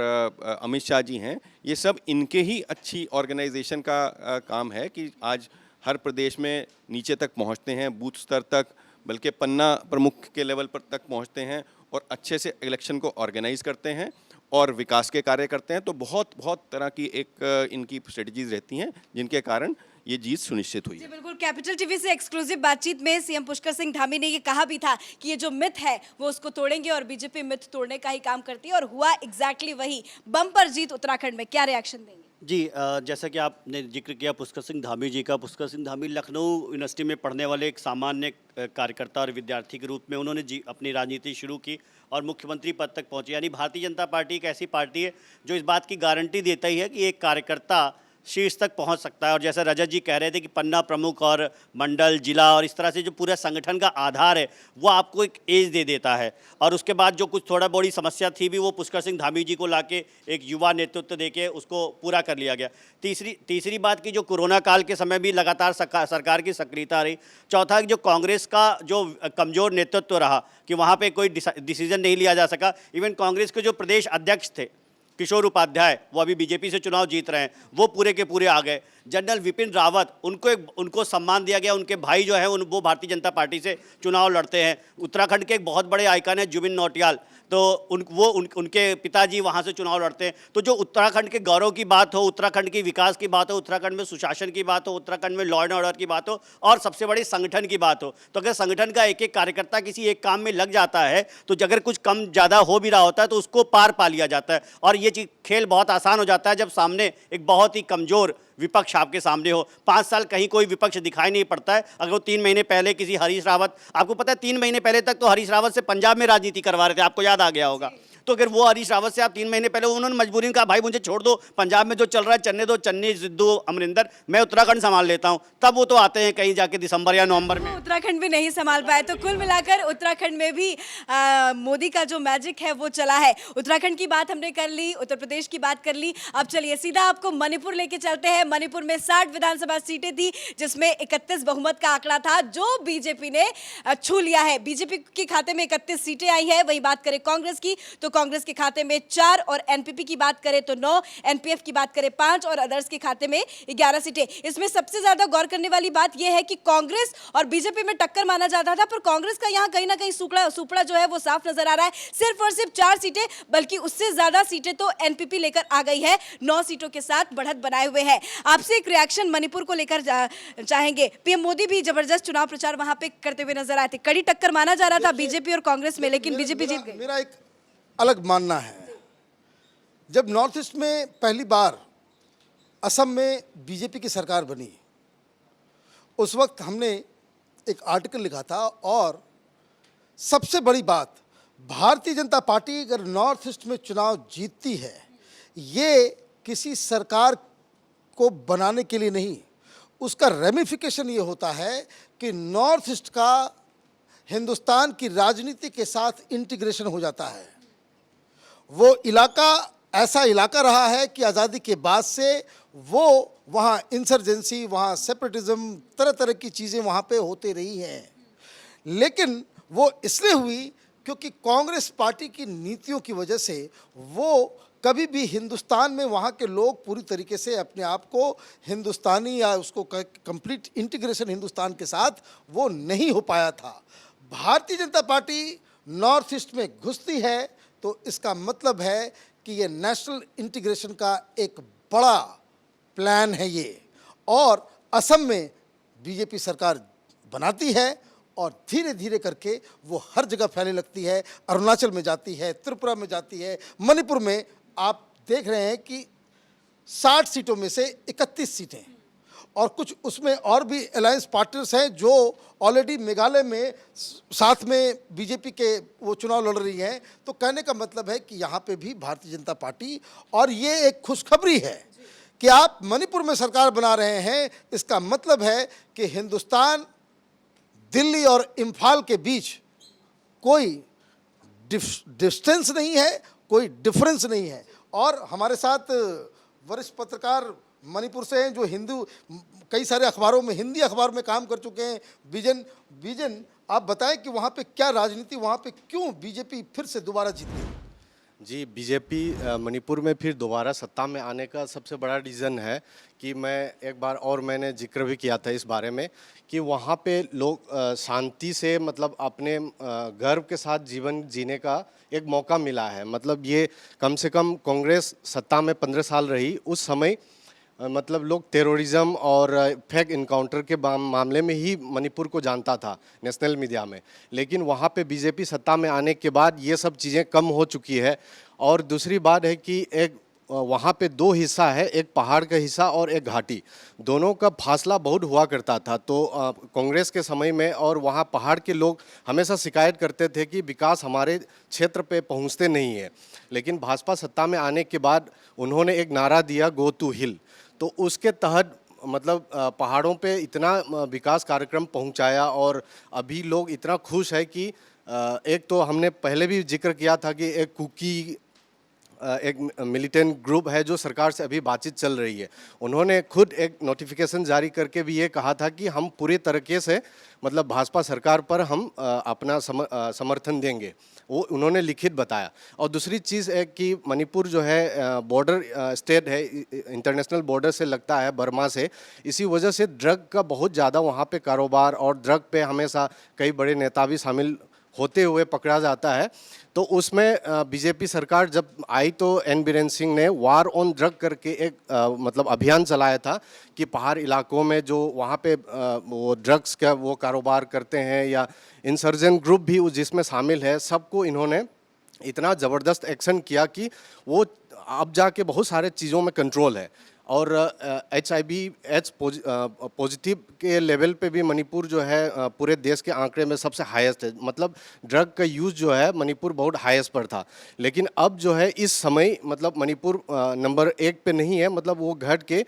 अमित शाह जी हैं, ये सब इनके ही अच्छी ऑर्गेनाइजेशन का काम है कि आज हर प्रदेश में नीचे तक पहुंचते हैं, बूथ स्तर तक, बल्कि पन्ना प्रमुख के लेवल पर तक पहुंचते हैं और अच्छे से इलेक्शन को ऑर्गेनाइज करते हैं और विकास के कार्य करते हैं। तो बहुत तरह की एक इनकी स्ट्रेटजीज रहती हैं जिनके कारण ये जीत सुनिश्चित हुई जी है। बिल्कुल, कैपिटल टीवी से एक्सक्लूसिव बातचीत में सीएम पुष्कर सिंह धामी ने ये कहा भी था कि ये जो मिथ है वो उसको तोड़ेंगे और बीजेपी मिथ तोड़ने का ही काम करती है, और हुआ एग्जैक्टली वही, बम्पर जीत उत्तराखंड में। क्या रिएक्शन देंगे? जी जैसा कि आपने जिक्र किया पुष्कर सिंह धामी जी का, पुष्कर सिंह धामी लखनऊ यूनिवर्सिटी में पढ़ने वाले एक सामान्य कार्यकर्ता और विद्यार्थी के रूप में उन्होंने अपनी राजनीति शुरू की और मुख्यमंत्री पद तक पहुंचे। यानी भारतीय जनता पार्टी एक ऐसी पार्टी है जो इस बात की गारंटी देता ही है कि एक कार्यकर्ता शीर्ष तक पहुंच सकता है। और जैसा रजत जी कह रहे थे कि पन्ना प्रमुख और मंडल, जिला और इस तरह से जो पूरा संगठन का आधार है वो आपको एक एज दे देता है। और उसके बाद जो कुछ थोड़ा बड़ी समस्या थी भी वो पुष्कर सिंह धामी जी को लाके एक युवा नेतृत्व देके उसको पूरा कर लिया गया। तीसरी बात की जो कोरोना काल के समय भी लगातार सरकार की सक्रियता रही। चौथा जो कांग्रेस का जो कमज़ोर नेतृत्व रहा कि वहाँ पर कोई डिसीजन नहीं लिया जा सका। इवन कांग्रेस के जो प्रदेश अध्यक्ष थे किशोर उपाध्याय, वो अभी बीजेपी से चुनाव जीत रहे हैं, वो पूरे के पूरे आ गए। जनरल विपिन रावत, उनको सम्मान दिया गया, उनके भाई जो है वो भारतीय जनता पार्टी से चुनाव लड़ते हैं। उत्तराखंड के एक बहुत बड़े आइकन है जुबिन नौटियाल, तो उनके पिताजी वहाँ से चुनाव लड़ते हैं। तो जो उत्तराखंड के गौरव की बात हो, उत्तराखंड की विकास की बात हो, उत्तराखंड में सुशासन की बात हो, उत्तराखंड में लॉ एंड ऑर्डर की बात हो और सबसे बड़ी संगठन की बात हो, तो अगर संगठन का एक एक कार्यकर्ता किसी एक काम में लग जाता है तो अगर कुछ कम ज़्यादा हो भी रहा होता है तो उसको पार पा लिया जाता है। और ये चीज़ खेल बहुत आसान हो जाता है जब सामने एक बहुत ही कमज़ोर विपक्ष आपके सामने हो। 5 साल कहीं कोई विपक्ष दिखाई नहीं पड़ता है। अगर वो 3 महीने पहले किसी हरीश रावत, आपको पता है 3 महीने पहले तक तो हरीश रावत से पंजाब में राजनीति करवा रहे थे, आपको याद आ गया होगा। तो अगर वो हरीश रावत से आप 3 महीने पहले, उन्होंने मजबूरी में कहा भाई मुझे छोड़ दो, पंजाब में जो चल रहा है चलने दो, चन्नी, सिद्धू, अमरिंदर, मैं उत्तराखंड संभाल लेता हूँ। तब वो तो आते हैं कहीं जाके दिसंबर या नवंबर में। उत्तराखंड भी नहीं संभाल पाए। तो कुल मिलाकर उत्तराखंड में भी मोदी का जो मैजिक है वो चला है। उत्तराखंड की बात हमने कर ली, उत्तर प्रदेश की बात कर ली। अब चलिए सीधा आपको मणिपुर लेके चलते हैं। मणिपुर में 60 विधानसभा सीटें थी जिसमें 31 बहुमत का आंकड़ा था जो बीजेपी ने छू लिया है। बीजेपी के खाते में 31 सीटें आई है। वही बात करें कांग्रेस की तो कांग्रेस के खाते में 4 और एनपीपी की बात करें तो 9, एनपीएफ की बात करें 5 और अदर्स के खाते में 11 सीटें। इसमें सबसे ज्यादा गौर करने वाली बात यह है कि कांग्रेस और बीजेपी में टक्कर माना जाता था, पर कांग्रेस का यहां कहीं ना कहीं सुपड़ा जो है वो साफ नजर आ रहा है। सिर्फ और सिर्फ 4 सीटें, बल्कि उससे ज्यादा सीटें तो एनपीपी लेकर आ गई है। 9 सीटों के साथ बढ़त बनाए हुए है। आपसे एक रिएक्शन मणिपुर को लेकर चाहेंगे। पीएम मोदी भी जबरदस्त चुनाव प्रचार वहां पे करते हुए नजर आए थे। कड़ी टक्कर माना जा रहा था बीजेपी और कांग्रेस में, लेकिन बीजेपी जीत गई। मेरा एक अलग मानना है, जब नॉर्थ ईस्ट में पहली बार असम में बीजेपी की सरकार बनी, उस वक्त हमने एक आर्टिकल लिखा था और सबसे बड़ी बात, भारतीय जनता पार्टी अगर नॉर्थ ईस्ट में चुनाव जीतती है, ये किसी सरकार को बनाने के लिए नहीं, उसका रेमिफिकेशन ये होता है कि नॉर्थ ईस्ट का हिंदुस्तान की राजनीति के साथ इंटीग्रेशन हो जाता है। वो इलाका ऐसा इलाका रहा है कि आज़ादी के बाद से वो वहाँ इंसर्जेंसी, वहाँ सेपरेटिज्म, तरह तरह की चीज़ें वहाँ पे होते रही हैं। लेकिन वो इसलिए हुई क्योंकि कांग्रेस पार्टी की नीतियों की वजह से वो कभी भी हिंदुस्तान में वहाँ के लोग पूरी तरीके से अपने आप को हिंदुस्तानी या उसको कंप्लीट इंटीग्रेशन हिंदुस्तान के साथ वो नहीं हो पाया था। Bharatiya Janata party north east में घुसती है तो इसका मतलब है कि ये नेशनल इंटीग्रेशन का एक बड़ा प्लान है ये, और असम में बीजेपी सरकार बनाती है और धीरे धीरे करके वो हर जगह फैलने लगती है। अरुणाचल में जाती है, त्रिपुरा में जाती है, मणिपुर में आप देख रहे हैं कि 60 सीटों में से 31 सीटें, और कुछ उसमें और भी अलायंस पार्टनर्स हैं जो ऑलरेडी मेघालय में साथ में बीजेपी के वो चुनाव लड़ रही हैं। तो कहने का मतलब है कि यहाँ पे भी भारतीय जनता पार्टी, और ये एक खुशखबरी है कि आप मणिपुर में सरकार बना रहे हैं, इसका मतलब है कि हिंदुस्तान, दिल्ली और इम्फाल के बीच कोई डिस्टेंस नहीं है, कोई डिफरेंस नहीं है। और हमारे साथ वरिष्ठ पत्रकार मणिपुर से हैं जो कई सारे अखबारों में, हिंदी अखबार में काम कर चुके हैं, विजन, आप बताएं कि वहाँ पे क्या राजनीति, वहाँ पे क्यों बीजेपी फिर से दोबारा जीत गई? जी, बीजेपी मणिपुर में फिर दोबारा सत्ता में आने का सबसे बड़ा रीज़न है कि मैंने जिक्र भी किया था इस बारे में कि वहाँ पे लोग शांति से मतलब अपने गर्व के साथ जीवन जीने का एक मौका मिला है। मतलब ये कम से कम कांग्रेस सत्ता में 15 साल रही, उस समय मतलब लोग टेररिज्म और फेक इनकाउंटर के मामले में ही मणिपुर को जानता था नेशनल मीडिया में, लेकिन वहाँ पे बीजेपी सत्ता में आने के बाद ये सब चीज़ें कम हो चुकी है। और दूसरी बात है कि एक वहाँ पे 2 हिस्सा है, एक पहाड़ का हिस्सा और एक घाटी, दोनों का फासला बहुत हुआ करता था। तो कांग्रेस के समय में और वहाँ पहाड़ के लोग हमेशा शिकायत करते थे कि विकास हमारे क्षेत्र पे पहुँचते नहीं है, लेकिन भाजपा सत्ता में आने के बाद उन्होंने एक नारा दिया, गो टू हिल। तो उसके तहत मतलब पहाड़ों पे इतना विकास कार्यक्रम पहुंचाया और अभी लोग इतना खुश है कि एक तो हमने पहले भी जिक्र किया था कि एक कुकी एक मिलिटेंट ग्रुप है जो सरकार से अभी बातचीत चल रही है, उन्होंने खुद एक नोटिफिकेशन जारी करके भी ये कहा था कि हम पूरे तरीके से मतलब भाजपा सरकार पर हम अपना समर्थन देंगे, वो उन्होंने लिखित बताया। और दूसरी चीज़ है कि मणिपुर जो है बॉर्डर स्टेट है, इंटरनेशनल बॉर्डर से लगता है बर्मा से, इसी वजह से ड्रग का बहुत ज़्यादा वहाँ पे कारोबार और ड्रग पे हमेशा कई बड़े नेता भी शामिल होते हुए पकड़ा जाता है। तो उसमें बीजेपी सरकार जब आई तो एन बीरेन सिंह ने वार ऑन ड्रग करके एक मतलब अभियान चलाया था कि पहाड़ इलाकों में जो वहाँ पे वो ड्रग्स का वो कारोबार करते हैं या इंसर्जेंट ग्रुप भी जिसमें शामिल है, सबको इन्होंने इतना ज़बरदस्त एक्शन किया कि वो अब जाके बहुत सारे चीज़ों में कंट्रोल है। और HIV/AIDS पॉजिटिव के लेवल पे भी मणिपुर जो है पूरे देश के आंकड़े में सबसे हाईएस्ट है। मतलब ड्रग का यूज़ जो है मणिपुर बहुत हाईएस्ट पर था, लेकिन अब जो है इस समय मतलब मणिपुर नंबर 1 पे नहीं है, मतलब वो घट के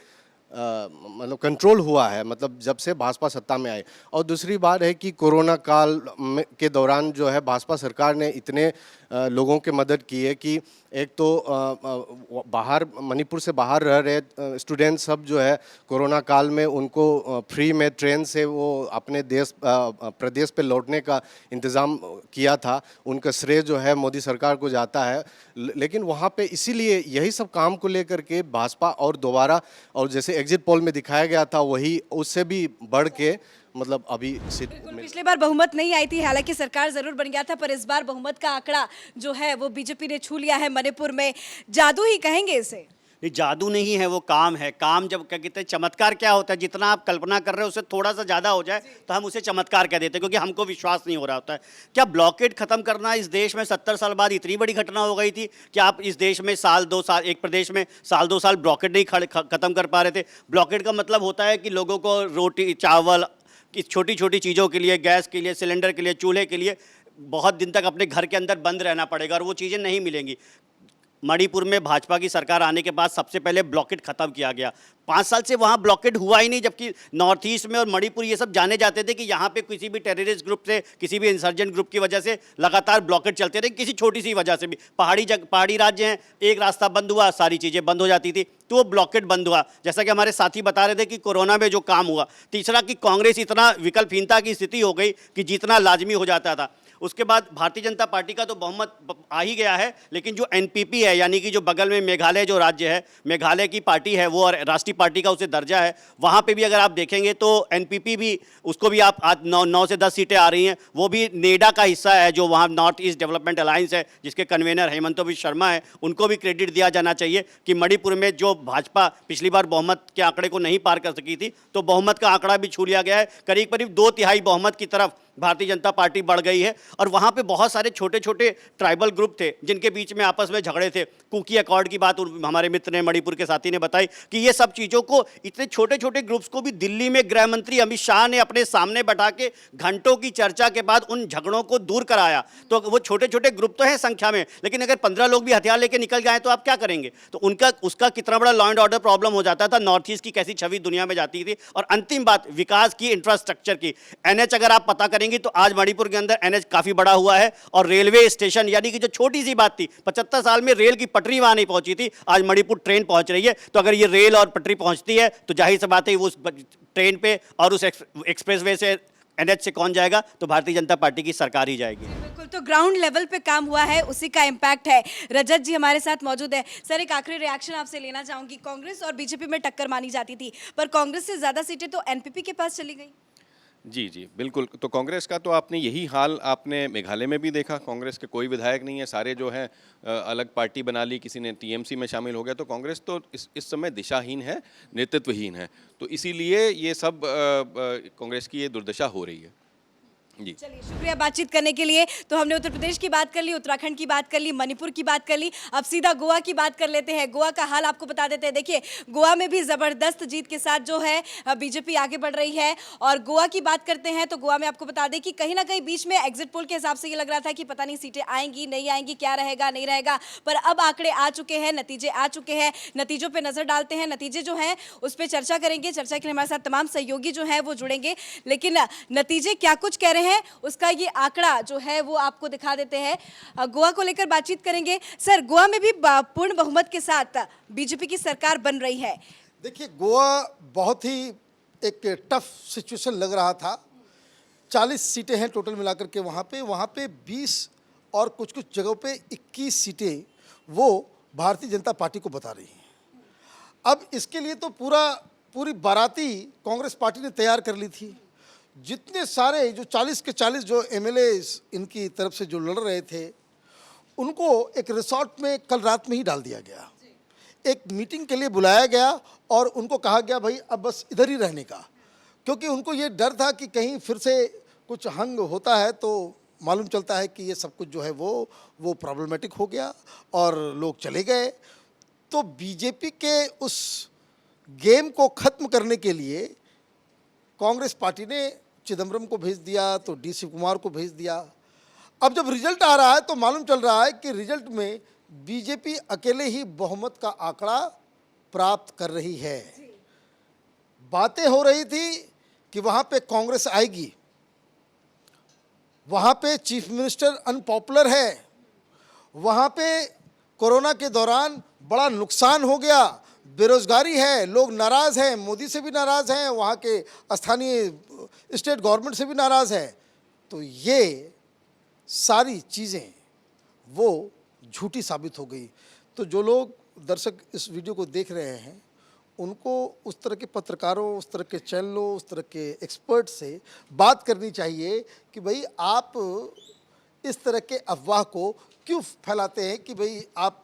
मतलब कंट्रोल हुआ है, मतलब जब से भाजपा सत्ता में आए। और दूसरी बात है कि कोरोना काल के दौरान जो है भाजपा सरकार ने इतने लोगों की मदद की है कि एक तो बाहर मणिपुर से बाहर रह रहे स्टूडेंट सब जो है कोरोना काल में उनको फ्री में ट्रेन से वो अपने प्रदेश पे लौटने का इंतज़ाम किया था, उनका श्रेय जो है मोदी सरकार को जाता है। लेकिन वहाँ पे इसीलिए यही सब काम को लेकर के भाजपा और दोबारा, और जैसे एग्जिट पोल में दिखाया गया था वही उससे भी बढ़ के मतलब अभी पिछली बार बहुमत नहीं आई थी, हालांकि सरकार जरूर बन गया था, पर इस बार बहुमत का आंकड़ा जो है वो बीजेपी ने छू लिया है मणिपुर में। जादू ही कहेंगे इसे? ये जादू नहीं है, वो काम है। काम जब क्या कहते हैं, चमत्कार क्या होता है, जितना आप कल्पना कर रहे हो उससे थोड़ा सा ज़्यादा हो जाए तो हम उसे चमत्कार कह देते हैं, क्योंकि हमको विश्वास नहीं हो रहा होता है। क्या ब्लॉकेड खत्म करना इस देश में 70 साल बाद इतनी बड़ी घटना हो गई थी कि आप इस देश में साल 2 साल, एक प्रदेश में साल 2 साल ब्लॉकेड नहीं खत्म कर पा रहे थे? ब्लॉकेड का मतलब होता है कि लोगों को रोटी चावल, इस छोटी छोटी चीज़ों के लिए, गैस के लिए, सिलेंडर के लिए, चूल्हे के लिए बहुत दिन तक अपने घर के अंदर बंद रहना पड़ेगा और वो चीज़ें नहीं मिलेंगी। मणिपुर में भाजपा की सरकार आने के बाद सबसे पहले ब्लॉकेट खत्म किया गया। 5 साल से वहाँ ब्लॉकेट हुआ ही नहीं, जबकि नॉर्थ ईस्ट में और मणिपुर ये सब जाने जाते थे कि यहाँ पे किसी भी टेररिस्ट ग्रुप से, किसी भी इंसर्जेंट ग्रुप की वजह से लगातार ब्लॉकेट चलते थे, किसी छोटी सी वजह से भी। पहाड़ी राज्य हैं, एक रास्ता बंद हुआ, सारी चीज़ें बंद हो जाती थी, तो वो ब्लॉकेट बंद हुआ। जैसा कि हमारे साथी बता रहे थे कि कोरोना में जो काम हुआ। तीसरा कि कांग्रेस इतना विकल्पहीनता की स्थिति हो गई कि जीतना लाजमी हो जाता था। उसके बाद भारतीय जनता पार्टी का तो बहुमत आ ही गया है, लेकिन जो एनपीपी है, यानी कि जो बगल में मेघालय जो राज्य है, मेघालय की पार्टी है वो, और राष्ट्रीय पार्टी का उसे दर्जा है, वहाँ पे भी अगर आप देखेंगे तो एनपीपी भी, उसको भी आप आज 9 से 10 सीटें आ रही हैं। वो भी नेडा का हिस्सा है, जो वहाँ नॉर्थ ईस्ट डेवलपमेंट अलायंस है, जिसके कन्वेनर हेमंत बिस्वा शर्मा है। उनको भी क्रेडिट दिया जाना चाहिए कि मणिपुर में जो भाजपा पिछली बार बहुमत के आंकड़े को नहीं पार कर सकी थी, तो बहुमत का आंकड़ा भी छू लिया गया है। करीब करीब 2/3 बहुमत की तरफ भारतीय जनता पार्टी बढ़ गई है। और वहाँ पे बहुत सारे छोटे छोटे ट्राइबल ग्रुप थे जिनके बीच में आपस में झगड़े थे। कुकी अकॉर्ड की बात हमारे मित्र ने, मणिपुर के साथी ने बताई कि ये सब चीज़ों को, इतने छोटे छोटे ग्रुप्स को भी दिल्ली में गृह मंत्री अमित शाह ने अपने सामने बैठा के घंटों की चर्चा के बाद उन झगड़ों को दूर कराया। तो वो छोटे छोटे ग्रुप तो हैं संख्या में, लेकिन अगर 15 लोग भी हथियार लेके निकल जाएं तो आप क्या करेंगे? तो उसका कितना बड़ा लॉ एंड ऑर्डर प्रॉब्लम हो जाता था, नॉर्थ ईस्ट की कैसी छवि दुनिया में जाती थी। और अंतिम बात विकास की, इंफ्रास्ट्रक्चर की। एनएच अगर आप पता करेंगे तो आज मणिपुर के अंदर एनएच काफी बड़ा हुआ है, और रेलवे स्टेशन, यानी कि जो छोटी सी बात थी, 75 साल में रेल की पटरी वहां नहीं पहुंची थी, आज मणिपुर ट्रेन पहुंच रही है। तो अगर ये रेल और पटरी पहुंचती है तो जाहिर सी बात है वो उस ट्रेन पे और उस एक्सप्रेसवे से, एनएच से कौन जाएगा? तो भारतीय जनता पार्टी की सरकार ही जाएगी। बिल्कुल, तो ग्राउंड लेवल पे काम हुआ है, उसी का इम्पैक्ट है। रजत जी हमारे साथ मौजूद है। सर, एक आखिरी रिएक्शन आपसे लेना चाहूंगी। कांग्रेस और बीजेपी में टक्कर मानी जाती थी, पर कांग्रेस से ज्यादा सीटें तो एनपीपी के पास चली गई। जी जी बिल्कुल। तो कांग्रेस का तो आपने यही हाल आपने मेघालय में भी देखा। कांग्रेस के कोई विधायक नहीं है, सारे जो हैं अलग पार्टी बना ली, किसी ने टीएमसी में शामिल हो गया। तो कांग्रेस तो इस समय दिशाहीन है, नेतृत्वहीन है। तो इसीलिए ये सब कांग्रेस की ये दुर्दशा हो रही है। जी चलिए, शुक्रिया बातचीत करने के लिए। तो हमने उत्तर प्रदेश की बात कर ली, उत्तराखंड की बात कर ली, मणिपुर की बात कर ली। अब सीधा गोवा की बात कर लेते हैं। गोवा का हाल आपको बता देते हैं। देखिए, गोवा में भी जबरदस्त जीत के साथ जो है बीजेपी आगे बढ़ रही है। और गोवा की बात करते हैं तो गोवा में आपको बता दें कि कहीं ना कहीं बीच में एग्जिट पोल के हिसाब से ये लग रहा था कि पता नहीं सीटें आएंगी नहीं आएंगी, क्या रहेगा नहीं रहेगा, पर अब आंकड़े आ चुके हैं, नतीजे आ चुके हैं। नतीजों पर नजर डालते हैं। नतीजे जो हैं उस पर चर्चा करेंगे। चर्चा के लिए हमारे साथ तमाम सहयोगी जो है वो जुड़ेंगे। लेकिन नतीजे क्या कुछ कह रहे हैं उसका ये आंकड़ा जो है वो आपको दिखा देते हैं। गोवा को लेकर बातचीत करेंगे। सर, गोवा में भी पूर्ण बहुमत के साथ बीजेपी की सरकार बन रही है। देखिए, गोवा बहुत ही एक टफ सिचुएशन लग रहा था। 40 सीटें हैं टोटल मिलाकर के वहाँ पे 20 और कुछ कुछ जगहों पे 21 सीटें वो भारतीय जनता पार्टी को बता रही हैं। अब इसके लिए तो पूरी बाराती कांग्रेस पार्टी ने तैयार कर ली थी। जितने सारे जो 40 के 40 जो एमएलए इनकी तरफ से जो लड़ रहे थे, उनको एक रिसोर्ट में कल रात में ही डाल दिया गया। एक मीटिंग के लिए बुलाया गया और उनको कहा गया भाई अब बस इधर ही रहने का, क्योंकि उनको ये डर था कि कहीं फिर से कुछ हंग होता है तो मालूम चलता है कि ये सब कुछ जो है वो प्रॉब्लमेटिक हो गया और लोग चले गए। तो बीजेपी के उस गेम को ख़त्म करने के लिए कांग्रेस पार्टी ने चिदम्बरम को भेज दिया, तो डी शिव कुमार को भेज दिया। अब जब रिजल्ट आ रहा है तो मालूम चल रहा है कि रिजल्ट में बीजेपी अकेले ही बहुमत का आंकड़ा प्राप्त कर रही है। बातें हो रही थी कि वहाँ पे कांग्रेस आएगी, वहाँ पे चीफ मिनिस्टर अनपॉपुलर है, वहाँ पे कोरोना के दौरान बड़ा नुकसान हो गया, बेरोजगारी है, लोग नाराज़ हैं, मोदी से भी नाराज़ हैं, वहाँ के स्थानीय स्टेट गवर्नमेंट से भी नाराज़ हैं। तो ये सारी चीज़ें वो झूठी साबित हो गई। तो जो लोग दर्शक इस वीडियो को देख रहे हैं, उनको उस तरह के पत्रकारों, उस तरह के चैनलों, उस तरह के एक्सपर्ट से बात करनी चाहिए कि भाई आप इस तरह के अफवाह को क्यों फैलाते हैं कि भाई आप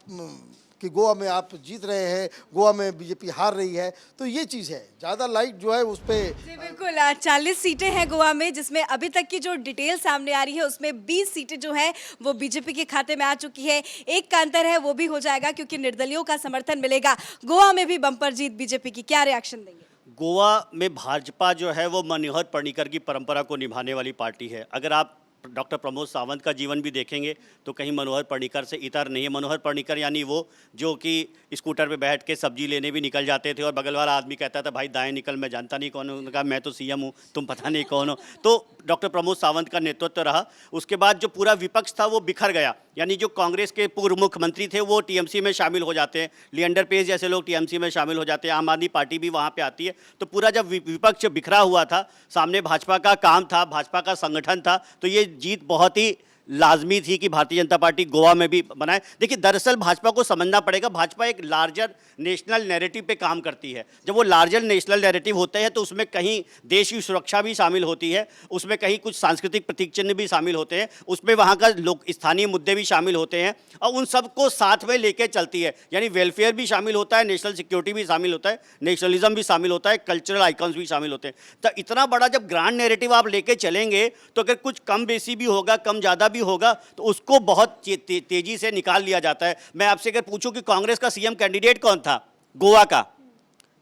कि गोवा में आप जीत रहे हैं, गोवा में बीजेपी हार रही है। तो ये चीज़ है, ज़्यादा लाइट जो है उस पर। जी बिल्कुल, 40 सीटें हैं गोवा में, जिसमें अभी तक की जो डिटेल सामने आ रही है उसमें 20 सीटें जो है वो बीजेपी के खाते में आ चुकी है। एक का अंतर है वो भी हो जाएगा क्योंकि निर्दलियों का समर्थन मिलेगा। गोवा में भी बम्पर जीत बीजेपी की, क्या रिएक्शन देंगे? गोवा में भाजपा जो है वो मनोहर पर्रिकर की परंपरा को निभाने वाली पार्टी है। अगर आप डॉक्टर प्रमोद सावंत का जीवन भी देखेंगे तो कहीं मनोहर पर्रिकर से इतर नहीं है। मनोहर पर्रिकर यानी वो जो कि स्कूटर पे बैठ के सब्जी लेने भी निकल जाते थे और बगल वाला आदमी कहता था भाई दाएं निकल, मैं जानता नहीं कौन हूँ। उन्होंने कहा मैं तो सीएम हूँ, तुम पता नहीं कौन हो। तो डॉक्टर प्रमोद सावंत का नेतृत्व रहा। उसके बाद जो पूरा विपक्ष था वो बिखर गया, यानी जो कांग्रेस के पूर्व मुख्यमंत्री थे वो टीएमसी में शामिल हो जाते हैं, लिएंडर पेज जैसे लोग टीएमसी में शामिल हो जाते हैं, आम आदमी पार्टी भी वहाँ पे आती है। तो पूरा जब विपक्ष बिखरा हुआ था, सामने भाजपा का काम था, भाजपा का संगठन था, तो ये जीत बहुत ही लाजमी थी कि भारतीय जनता पार्टी गोवा में भी बनाए। देखिए दरअसल भाजपा को समझना पड़ेगा, भाजपा एक लार्जर नेशनल नैरेटिव पे काम करती है। जब वो लार्जर नेशनल नैरेटिव होते हैं तो उसमें कहीं देश की सुरक्षा भी शामिल होती है, उसमें कहीं कुछ सांस्कृतिक प्रतीक चिन्ह भी शामिल होते हैं, उसमें वहाँ का लोग स्थानीय मुद्दे भी शामिल होते हैं और उन सबको साथ में लेके चलती है। यानी वेलफेयर भी शामिल होता है, नेशनल सिक्योरिटी भी शामिल होता है, नेशनलिज्म भी शामिल होता है, कल्चरल आइकॉन्स भी शामिल होते हैं। तो इतना बड़ा जब ग्रांड नैरेटिव आप लेके चलेंगे तो अगर कुछ कम बेसी भी होगा, कम ज़्यादा भी होगा, तो उसको बहुत तेजी से निकाल लिया जाता है। मैं आपसे अगर पूछूं कि कांग्रेस का सीएम कैंडिडेट कौन था गोवा का,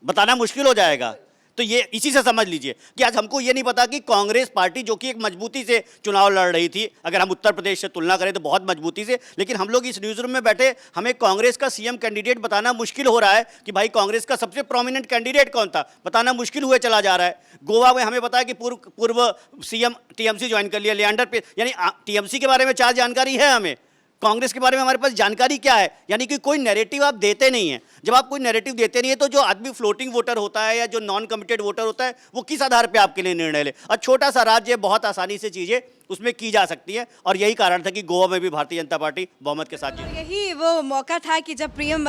बताना मुश्किल हो जाएगा। तो ये इसी से समझ लीजिए कि आज हमको ये नहीं पता कि कांग्रेस पार्टी जो कि एक मजबूती से चुनाव लड़ रही थी, अगर हम उत्तर प्रदेश से तुलना करें तो बहुत मजबूती से, लेकिन हम लोग इस न्यूज़ रूम में बैठे हमें कांग्रेस का सीएम कैंडिडेट बताना मुश्किल हो रहा है कि भाई कांग्रेस का सबसे प्रोमिनेंट कैंडिडेट कौन था, बताना मुश्किल हुए चला जा रहा है। गोवा में हमें पता है कि पूर्व सीएम टीएमसी ज्वाइन कर लिया, लिएंडर पे, यानी टीएमसी के बारे में 4 जानकारी है हमें, कांग्रेस के बारे में हमारे पास जानकारी क्या है। यानी कि कोई नैरेटिव आप देते नहीं हैं। जब आप कोई नैरेटिव देते नहीं है तो जो आदमी फ्लोटिंग वोटर होता है या जो नॉन कमिटेड वोटर होता है वो किस आधार पे आपके लिए निर्णय ले। और छोटा सा राज्य, बहुत आसानी से चीज़ें उसमें की जा सकती है और यही कारण था कि गोवा में भी भारतीय जनता पार्टी बहुमत के साथ जीती। यही वो मौका था कि जब पीएम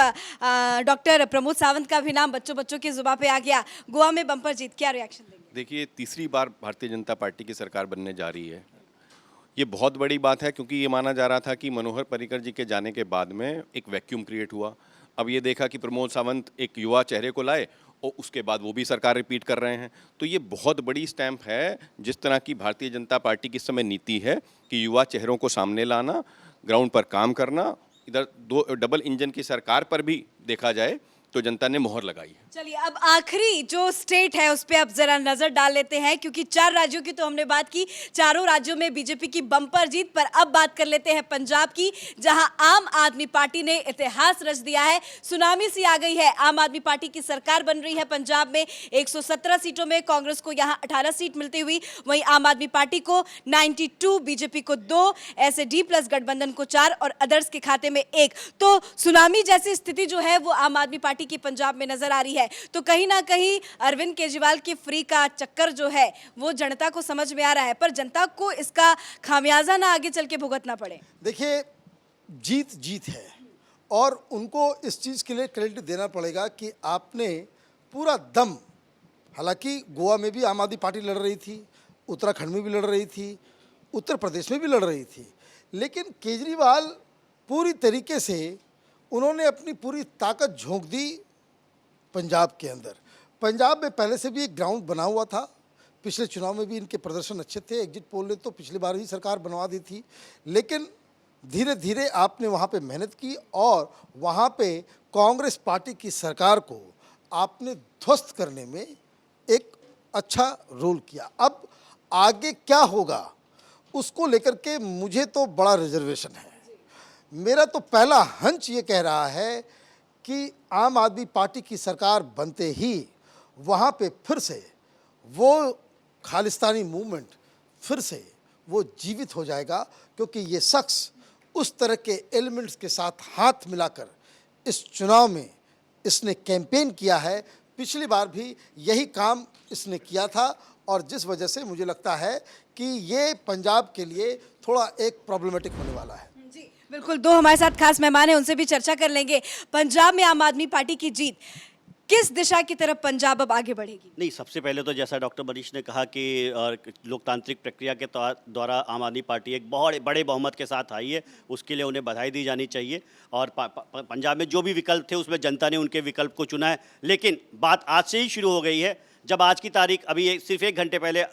डॉक्टर प्रमोद सावंत का भी नाम बच्चों की जुबान पे आ गया, गोवा में बम्पर जीत। क्या रिएक्शन देंगे? देखिए, तीसरी बार भारतीय जनता पार्टी की सरकार बनने जा रही है। ये बहुत बड़ी बात है क्योंकि ये माना जा रहा था कि मनोहर पर्रिकर जी के जाने के बाद में एक वैक्यूम क्रिएट हुआ। अब ये देखा कि प्रमोद सावंत एक युवा चेहरे को लाए और उसके बाद वो भी सरकार रिपीट कर रहे हैं। तो ये बहुत बड़ी स्टैंप है जिस तरह की भारतीय जनता पार्टी की इस समय नीति है कि युवा चेहरों को सामने लाना, ग्राउंड पर काम करना। इधर 2 डबल इंजन की सरकार पर भी देखा जाए तो जनता ने मोहर लगाई है। चलिए अब आखिरी जो स्टेट है उस पे अब जरा नजर डाल लेते हैं, क्योंकि 4 राज्यों की तो हमने बात की, चारों राज्यों में बीजेपी की बम्पर जीत। पर अब बात कर लेते हैं पंजाब की, जहां आम आदमी पार्टी ने इतिहास रच दिया है। सुनामी सी आ गई है, आम आदमी पार्टी की सरकार बन रही है पंजाब में। 117 सीटों में कांग्रेस को यहां 18 सीट मिलती हुई, वहीं आम आदमी पार्टी को 92, बीजेपी को 2, एसएडी प्लस गठबंधन को 4 और अदर्स के खाते में 1। तो सुनामी जैसी स्थिति जो है वो आम आदमी पार्टी की पंजाब में नजर आ रही है। तो कहीं ना कहीं अरविंद केजरीवाल की फ्री का चक्कर जो है वो जनता को समझ में आ रहा है, पर जनता को इसका खामियाजा ना आगे चल के भुगतना पड़े। देखिए, जीत जीत है और उनको इस चीज़ के लिए क्रेडिट देना पड़ेगा कि आपने पूरा दम, हालांकि गोवा में भी आम आदमी पार्टी लड़ रही थी, उत्तराखंड में भी लड़ रही थी, उत्तर प्रदेश में भी लड़ रही थी, लेकिन केजरीवाल पूरी तरीके से उन्होंने अपनी पूरी ताकत झोंक दी पंजाब के अंदर। पंजाब में पहले से भी एक ग्राउंड बना हुआ था, पिछले चुनाव में भी इनके प्रदर्शन अच्छे थे, एग्जिट पोल ने तो पिछली बार ही सरकार बनवा दी थी, लेकिन धीरे धीरे आपने वहाँ पे मेहनत की और वहाँ पे कांग्रेस पार्टी की सरकार को आपने ध्वस्त करने में एक अच्छा रोल किया। अब आगे क्या होगा उसको लेकर के मुझे तो बड़ा रिजर्वेशन है। मेरा तो पहला हंच ये कह रहा है कि आम आदमी पार्टी की सरकार बनते ही वहाँ पे फिर से वो खालिस्तानी मूवमेंट फिर से वो जीवित हो जाएगा, क्योंकि ये शख्स उस तरह के एलिमेंट्स के साथ हाथ मिलाकर इस चुनाव में इसने कैंपेन किया है। पिछली बार भी यही काम इसने किया था और जिस वजह से मुझे लगता है कि ये पंजाब के लिए थोड़ा एक प्रॉब्लमेटिक होने वाला है। जी बिल्कुल, 2 हमारे साथ खास मेहमान हैं, उनसे भी चर्चा कर लेंगे। पंजाब में आम आदमी पार्टी की जीत, किस दिशा की तरफ पंजाब अब आगे बढ़ेगी? नहीं, सबसे पहले तो जैसा डॉक्टर मनीष ने कहा कि लोकतांत्रिक प्रक्रिया के द्वारा आम आदमी पार्टी एक बहुत बड़े बहुमत के साथ आई है, उसके लिए उन्हें बधाई दी जानी चाहिए। और पंजाब में जो भी विकल्प थे उसमें जनता ने उनके विकल्प को चुना है। लेकिन बात आज से ही शुरू हो गई है, जब आज की तारीख अभी सिर्फ 1 घंटे पहले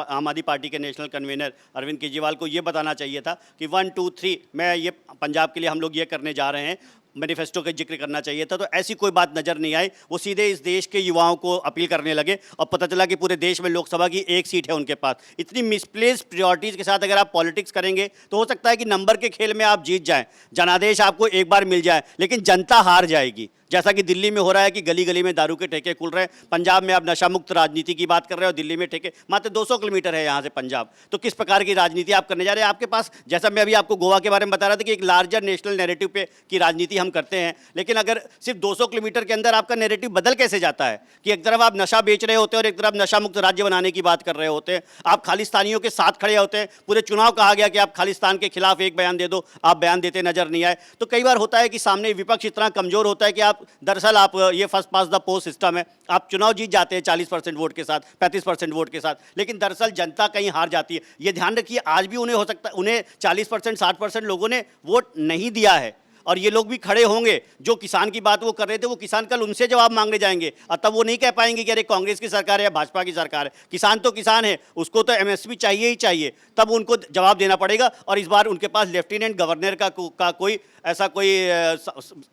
आम आदमी पार्टी के नेशनल कन्वीनर अरविंद केजरीवाल को ये बताना चाहिए था कि 1 2 3 मैं ये पंजाब के लिए हम लोग ये करने जा रहे हैं। मैनिफेस्टो का जिक्र करना चाहिए था, तो ऐसी कोई बात नज़र नहीं आई। वो सीधे इस देश के युवाओं को अपील करने लगे और पता चला कि पूरे देश में लोकसभा की 1 सीट है उनके पास। इतनी मिसप्लेस प्रायोरिटीज़ के साथ अगर आप पॉलिटिक्स करेंगे तो हो सकता है कि नंबर के खेल में आप जीत जाएं, जनादेश आपको एक बार मिल जाए, लेकिन जनता हार जाएगी। जैसा कि दिल्ली में हो रहा है कि गली गली में दारू के ठेके खुल रहे हैं, पंजाब में आप नशा मुक्त राजनीति की बात कर रहे हो, दिल्ली में ठेके मात्र 200 किलोमीटर है यहाँ से पंजाब। तो किस प्रकार की राजनीति आप करने जा रहे हैं? आपके पास, जैसा मैं अभी आपको गोवा के बारे में बता रहा था कि एक लार्जर नेशनल नैरेटिव पे की राजनीति हम करते हैं, लेकिन अगर सिर्फ 200 किलोमीटर के अंदर आपका नैरेटिव बदल कैसे जाता है कि एक तरफ आप नशा बेच रहे होते हैं और एक तरफ नशा मुक्त राज्य बनाने की बात कर रहे होते हैं, आप खालिस्तानियों के साथ खड़े होते हैं। पूरे चुनाव कहा गया कि आप खालिस्तान के खिलाफ एक बयान दे दो, आप बयान देते नजर नहीं आए। तो कई बार होता है कि सामने विपक्ष इतना कमजोर होता है कि आप दरअसल आप ये first pass the post system है, आप चुनाव जीत जाते हैं 40% वोट के साथ, 35% वोट के साथ, लेकिन दरअसल जनता कहीं हार जाती है। ये ध्यान रखिए, आज भी उन्हें हो सकता है उन्हें 40% 60% लोगों ने वोट नहीं दिया है, और ये लोग भी खड़े होंगे। जो किसान की बात वो कर रहे थे, वो किसान कल उनसे जवाब मांगने जाएंगे और तब वो नहीं कह पाएंगे कि अरे कांग्रेस की सरकार है या भाजपा की सरकार है। किसान तो किसान है, उसको तो एमएसपी चाहिए ही चाहिए, तब उनको जवाब देना पड़ेगा। और इस बार उनके पास लेफ्टिनेंट गवर्नर का कोई ऐसा कोई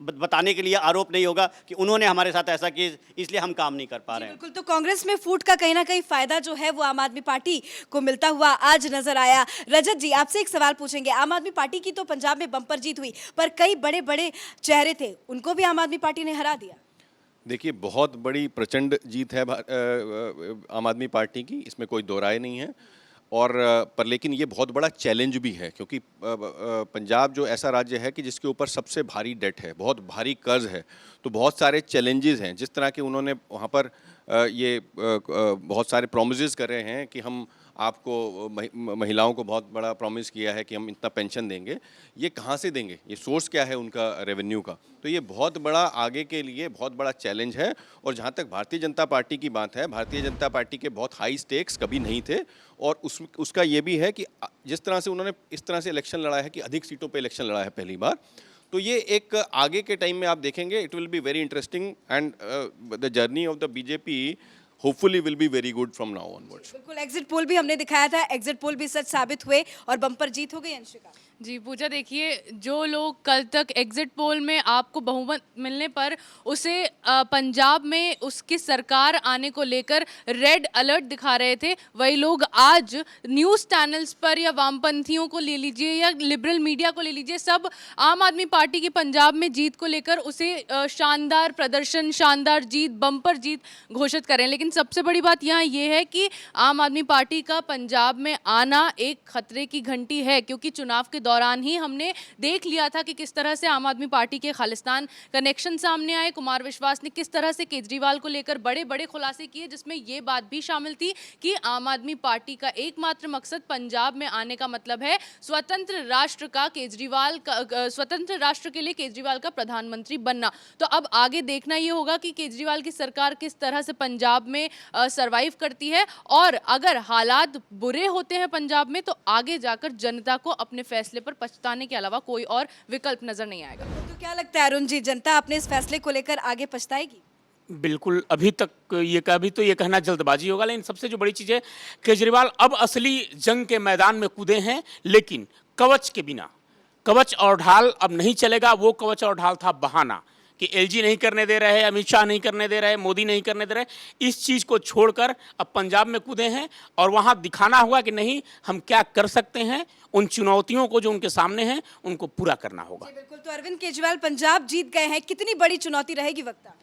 बताने के लिए आरोप नहीं होगा कि उन्होंने हमारे साथ ऐसा किया, इसलिए हम काम नहीं कर पा रहे हैं। बिल्कुल, तो कांग्रेस में फूट का कहीं ना कहीं फायदा जो है वो आम आदमी पार्टी को मिलता हुआ आज नजर आया। रजत जी, आपसे एक सवाल पूछेंगे। आम आदमी पार्टी की तो पंजाब में बम्पर जीत हुई, पर कई बड़े बड़े चेहरे थे, उनको भी आम आदमी पार्टी ने हरा दिया। देखिए, बहुत बड़ी प्रचंड जीत है आम आदमी पार्टी की, इसमें कोई दो राय नहीं है। और पर लेकिन ये बहुत बड़ा चैलेंज भी है, क्योंकि पंजाब जो ऐसा राज्य है कि जिसके ऊपर सबसे भारी डेट है, बहुत भारी कर्ज है, तो बहुत सारे चैलेंजेस हैं। जिस तरह के उन्होंने वहाँ पर ये बहुत सारे प्रोमिसेस कर रहे हैं कि हम आपको महिलाओं को बहुत बड़ा प्रॉमिस किया है कि हम इतना पेंशन देंगे, ये कहाँ से देंगे? ये सोर्स क्या है उनका रेवेन्यू का? तो ये बहुत बड़ा आगे के लिए बहुत बड़ा चैलेंज है। और जहाँ तक भारतीय जनता पार्टी की बात है, भारतीय जनता पार्टी के बहुत हाई स्टेक्स कभी नहीं थे, और उसका ये भी है कि जिस तरह से उन्होंने इस तरह से इलेक्शन लड़ा है कि अधिक सीटों पे इलेक्शन लड़ा है पहली बार, तो ये एक आगे के टाइम में आप देखेंगे, it will be very interesting and the journey of the BJP hopefully will be very good from now onwards. बिल्कुल, एग्जिट पोल भी हमने दिखाया था, एग्जिट पोल भी सच साबित हुए और बम्पर जीत हो गई। अंशिका जी पूजा, देखिए, जो लोग कल तक एग्जिट पोल में आपको बहुमत मिलने पर उसे पंजाब में उसकी सरकार आने को लेकर रेड अलर्ट दिखा रहे थे, वही लोग आज न्यूज़ चैनल्स पर या वामपंथियों को ले लीजिए या लिबरल मीडिया को ले लीजिए, सब आम आदमी पार्टी की पंजाब में जीत को लेकर उसे शानदार प्रदर्शन, शानदार जीत, बम्पर जीत घोषित करें। लेकिन सबसे बड़ी बात यहाँ ये है कि आम आदमी पार्टी का पंजाब में आना एक खतरे की घंटी है, क्योंकि चुनाव के दौरान ही हमने देख लिया था कि किस तरह से आम आदमी पार्टी के खालिस्तान कनेक्शन सामने आए। कुमार विश्वास ने किस तरह से केजरीवाल को लेकर बड़े बड़े खुलासे किए, जिसमें ये बात भी शामिल थी कि आम आदमी पार्टी का एकमात्र मकसद पंजाब में आने का मतलब है स्वतंत्र राष्ट्र का स्वतंत्र राष्ट्र के लिए केजरीवाल का प्रधानमंत्री बनना। तो अब आगे देखना ये होगा कि केजरीवाल की सरकार किस तरह से पंजाब में सरवाइव करती है, और अगर हालात बुरे होते हैं पंजाब में तो आगे जाकर जनता को अपने फैसले पर पछताने के अलावा कोई और विकल्प नजर नहीं आएगा। तो क्या लगता है अरुण जी, जनता अपने इस फैसले को लेकर आगे पछताएगी? बिल्कुल, अभी तक ये कहना जल्दबाजी होगा, लेकिन सबसे जो बड़ी चीज़ है, केजरीवाल अब असली जंग के मैदान में कूदे हैं, लेकिन कवच के बिना। कवच और ढाल अब नहीं चलेगा। वो कवच और ढाल था बहाना कि एलजी नहीं करने दे रहे, अमित शाह नहीं करने दे रहे, मोदी नहीं करने दे रहे। इस चीज़ को छोड़कर अब पंजाब में कूदे हैं और वहाँ दिखाना होगा कि नहीं, हम क्या कर सकते हैं। उन चुनौतियों को जो उनके सामने हैं उनको पूरा करना होगा। बिल्कुल, तो अरविंद केजरीवाल पंजाब जीत गए हैं, कितनी बड़ी चुनौती रहेगी वक्ता?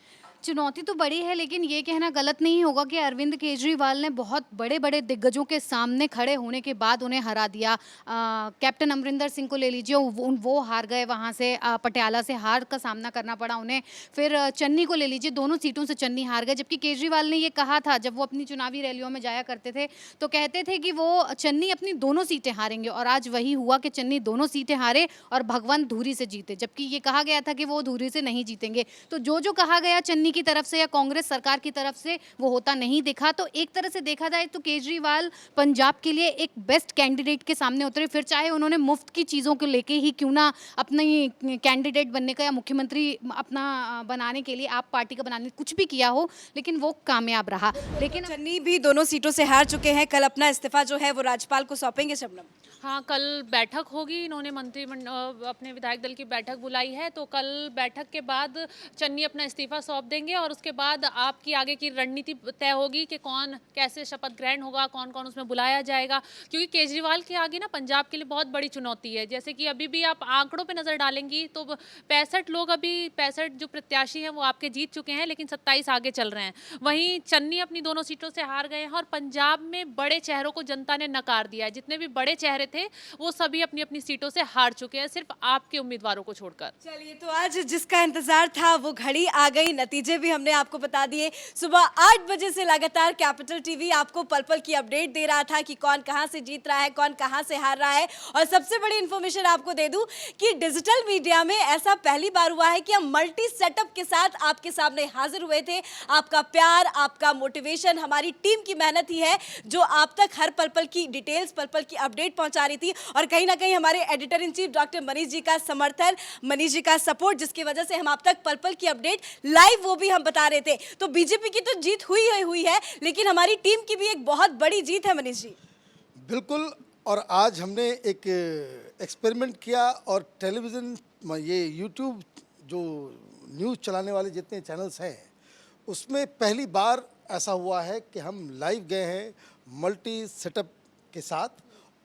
चुनौती तो बड़ी है, लेकिन ये कहना गलत नहीं होगा कि अरविंद केजरीवाल ने बहुत बड़े बड़े दिग्गजों के सामने खड़े होने के बाद उन्हें हरा दिया। कैप्टन अमरिंदर सिंह को ले लीजिए, वो हार गए वहाँ से, पटियाला से हार का सामना करना पड़ा उन्हें। फिर चन्नी को ले लीजिए, दोनों सीटों से चन्नी हार गए, जबकि केजरीवाल ने ये कहा था जब वो अपनी चुनावी रैलियों में जाया करते थे तो कहते थे कि वो चन्नी अपनी दोनों सीटें हारेंगे, और आज वही हुआ कि चन्नी दोनों सीटें हारे और भगवंत धूरी से जीते, जबकि ये कहा गया था कि वो धूरी से नहीं जीतेंगे। तो जो कहा गया चन्नी की तरफ से या कांग्रेस सरकार की तरफ से वो होता नहीं दिखा। तो एक तरह से देखा जाए तो केजरीवाल पंजाब के लिए एक बेस्ट कैंडिडेट के सामने उतरे, फिर चाहे उन्होंने मुफ्त की चीज़ों को लेके ही क्यों ना अपनी कैंडिडेट बनने का या मुख्यमंत्री अपना बनाने के लिए आप पार्टी का बनाने कुछ भी किया हो, लेकिन वो कामयाब रहा। लेकिन चन्नी भी दोनों सीटों से हार चुके हैं, कल अपना इस्तीफा जो है वो राज्यपाल को सौंपेंगे शबनम। हाँ, कल बैठक होगी। इन्होंने अपने विधायक दल की बैठक बुलाई है, तो कल बैठक के बाद चन्नी अपना इस्तीफा सौंप देंगे और उसके बाद आपकी आगे की रणनीति तय होगी कि कौन कैसे शपथ ग्रहण होगा, कौन कौन उसमें बुलाया जाएगा। क्योंकि केजरीवाल के आगे ना पंजाब के लिए बहुत बड़ी चुनौती है। जैसे कि अभी भी आप आंकड़ों पे नज़र डालेंगी तो 65 लोग, अभी 65 जो प्रत्याशी हैं वो आपके जीत चुके हैं, लेकिन 27 आगे चल रहे हैं। वहीं चन्नी अपनी दोनों सीटों से हार गए हैं और पंजाब में बड़े चेहरों को जनता ने नकार दिया है। जितने भी बड़े चेहरे थे वो सभी अपनी अपनी सीटों से हार चुके हैं, सिर्फ आपके उम्मीदवारों को छोड़कर। चलिए, तो आज जिसका इंतजार था वो घड़ी आ गई, नतीजे भी हमने आपको बता दिए। सुबह 8 बजे से लगातार कैपिटल टीवी आपको पल पल की अपडेट दे रहा था कि कौन कहां से जीत रहा है, कौन कहां से हार रहा है। और सबसे बड़ी इंफॉर्मेशन आपको दे दूं कि डिजिटल मीडिया में ऐसा पहली बार हुआ है कि हम मल्टी सेटअप के साथ आपके सामने हाजिर हुए थे। आपका प्यार, आपका मोटिवेशन, हमारी टीम की मेहनत ही है जो आप तक हर पल पल की डिटेल्स, पल पल की अपडेट पहुंचा रही थी। और कहीं ना कहीं हमारे editor in chief doctor Manish ji का समर्थन, मनीष जी का सपोर्ट, जिसकी वजह से हम आप तक पल पल की अपडेट लाइव वो भी हम बता रहे थे। तो बीजेपी की तो जीत हुई है, लेकिन हमारी टीम की भी एक बहुत बड़ी जीत है मनीष जी। बिल्कुल। और आज हमने एक एक्सपेरिमेंट किया और टेलीविज़न, ये यूट्यूब जो न्यूज़ चलाने वाले जितने चैनल्स हैं उसमें पहली बार ऐसा हुआ है कि हम लाइव गए हैं मल्टी सेटअप के साथ,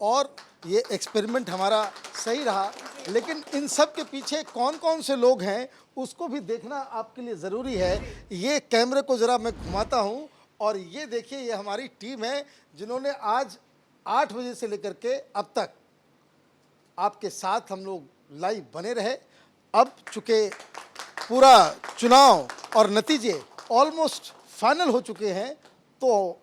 और ये एक्सपेरिमेंट हमारा सही रहा। लेकिन इन सब के पीछे कौन कौन से लोग हैं उसको भी देखना आपके लिए ज़रूरी है। ये कैमरे को ज़रा मैं घुमाता हूँ और ये देखिए, ये हमारी टीम है जिन्होंने आज 8 बजे से लेकर के अब तक आपके साथ हम लोग लाइव बने रहे। अब चूँकि पूरा चुनाव और नतीजे ऑलमोस्ट फाइनल हो चुके हैं, तो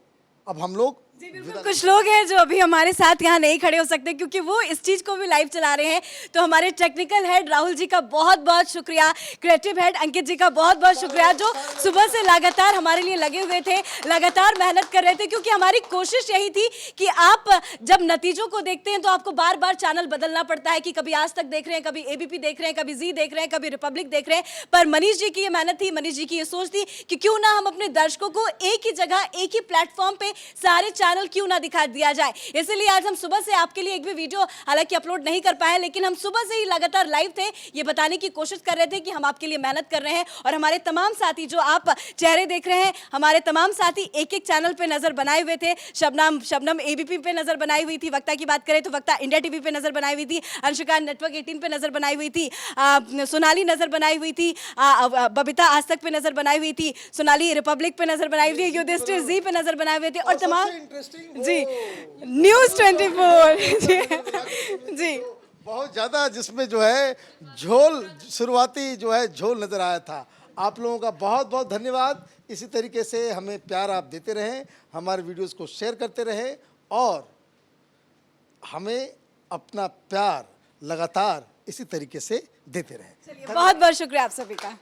अब हम लोग जी बिल्कुल, कुछ लोग हैं जो अभी हमारे साथ यहाँ नहीं खड़े हो सकते क्योंकि वो इस चीज़ को भी लाइव चला रहे हैं। तो हमारे टेक्निकल हेड राहुल जी का बहुत बहुत शुक्रिया, क्रिएटिव हेड अंकित जी का बहुत बहुत शुक्रिया, जो सुबह से लगातार हमारे लिए लगे हुए थे, लगातार मेहनत कर रहे थे। क्योंकि हमारी कोशिश यही थी कि आप जब नतीजों को देखते हैं तो आपको बार बार चैनल बदलना पड़ता है कि कभी आज तक देख रहे हैं, कभी एबीपी देख रहे हैं, कभी जी देख रहे हैं, कभी रिपब्लिक देख रहे हैं। पर मनीष जी की ये मेहनत थी, मनीष जी की ये सोच थी कि क्यों ना हम अपने दर्शकों को एक ही जगह, एक ही प्लेटफॉर्म पे सारे चैनल क्यों ना दिखा दिया जाए। इसलिए आज हम सुबह से आपके लिए एक भी वीडियो हालांकि अपलोड नहीं कर पाए, लेकिन हम सुबह से ही लगातार लाइव थे, ये बताने की कोशिश कर रहे थे कि हम आपके लिए मेहनत कर रहे हैं। और हमारे तमाम साथी जो आप चेहरे देख रहे हैं, हमारे तमाम साथी एक एक चैनल पे नजर बनाए हुए थे। शबनम एबीपी पे नजर बनाई हुई थी, वक्ता की बात करें तो वक्ता इंडिया टीवी पे नजर बनाई हुई थी, अंशुका नेटवर्क 18 पे नजर बनाई हुई थी, सोनाली नजर बनाई हुई थी, बबीता आज तक पे नजर बनाई हुई थी, सोनाली रिपब्लिक पे नजर बनाई हुई थी, युधिष्ठिर जी पे नजर बनाए हुए थे, और तमाम जी न्यूज़ 24 जी बहुत ज़्यादा, जिसमें जो है झोल, शुरुआती जो है झोल नज़र आया था। आप लोगों का बहुत बहुत धन्यवाद। इसी तरीके से हमें प्यार आप देते रहें, हमारे वीडियोस को शेयर करते रहें और हमें अपना प्यार लगातार इसी तरीके से देते रहें। चलिए, बहुत बहुत शुक्रिया आप सभी का।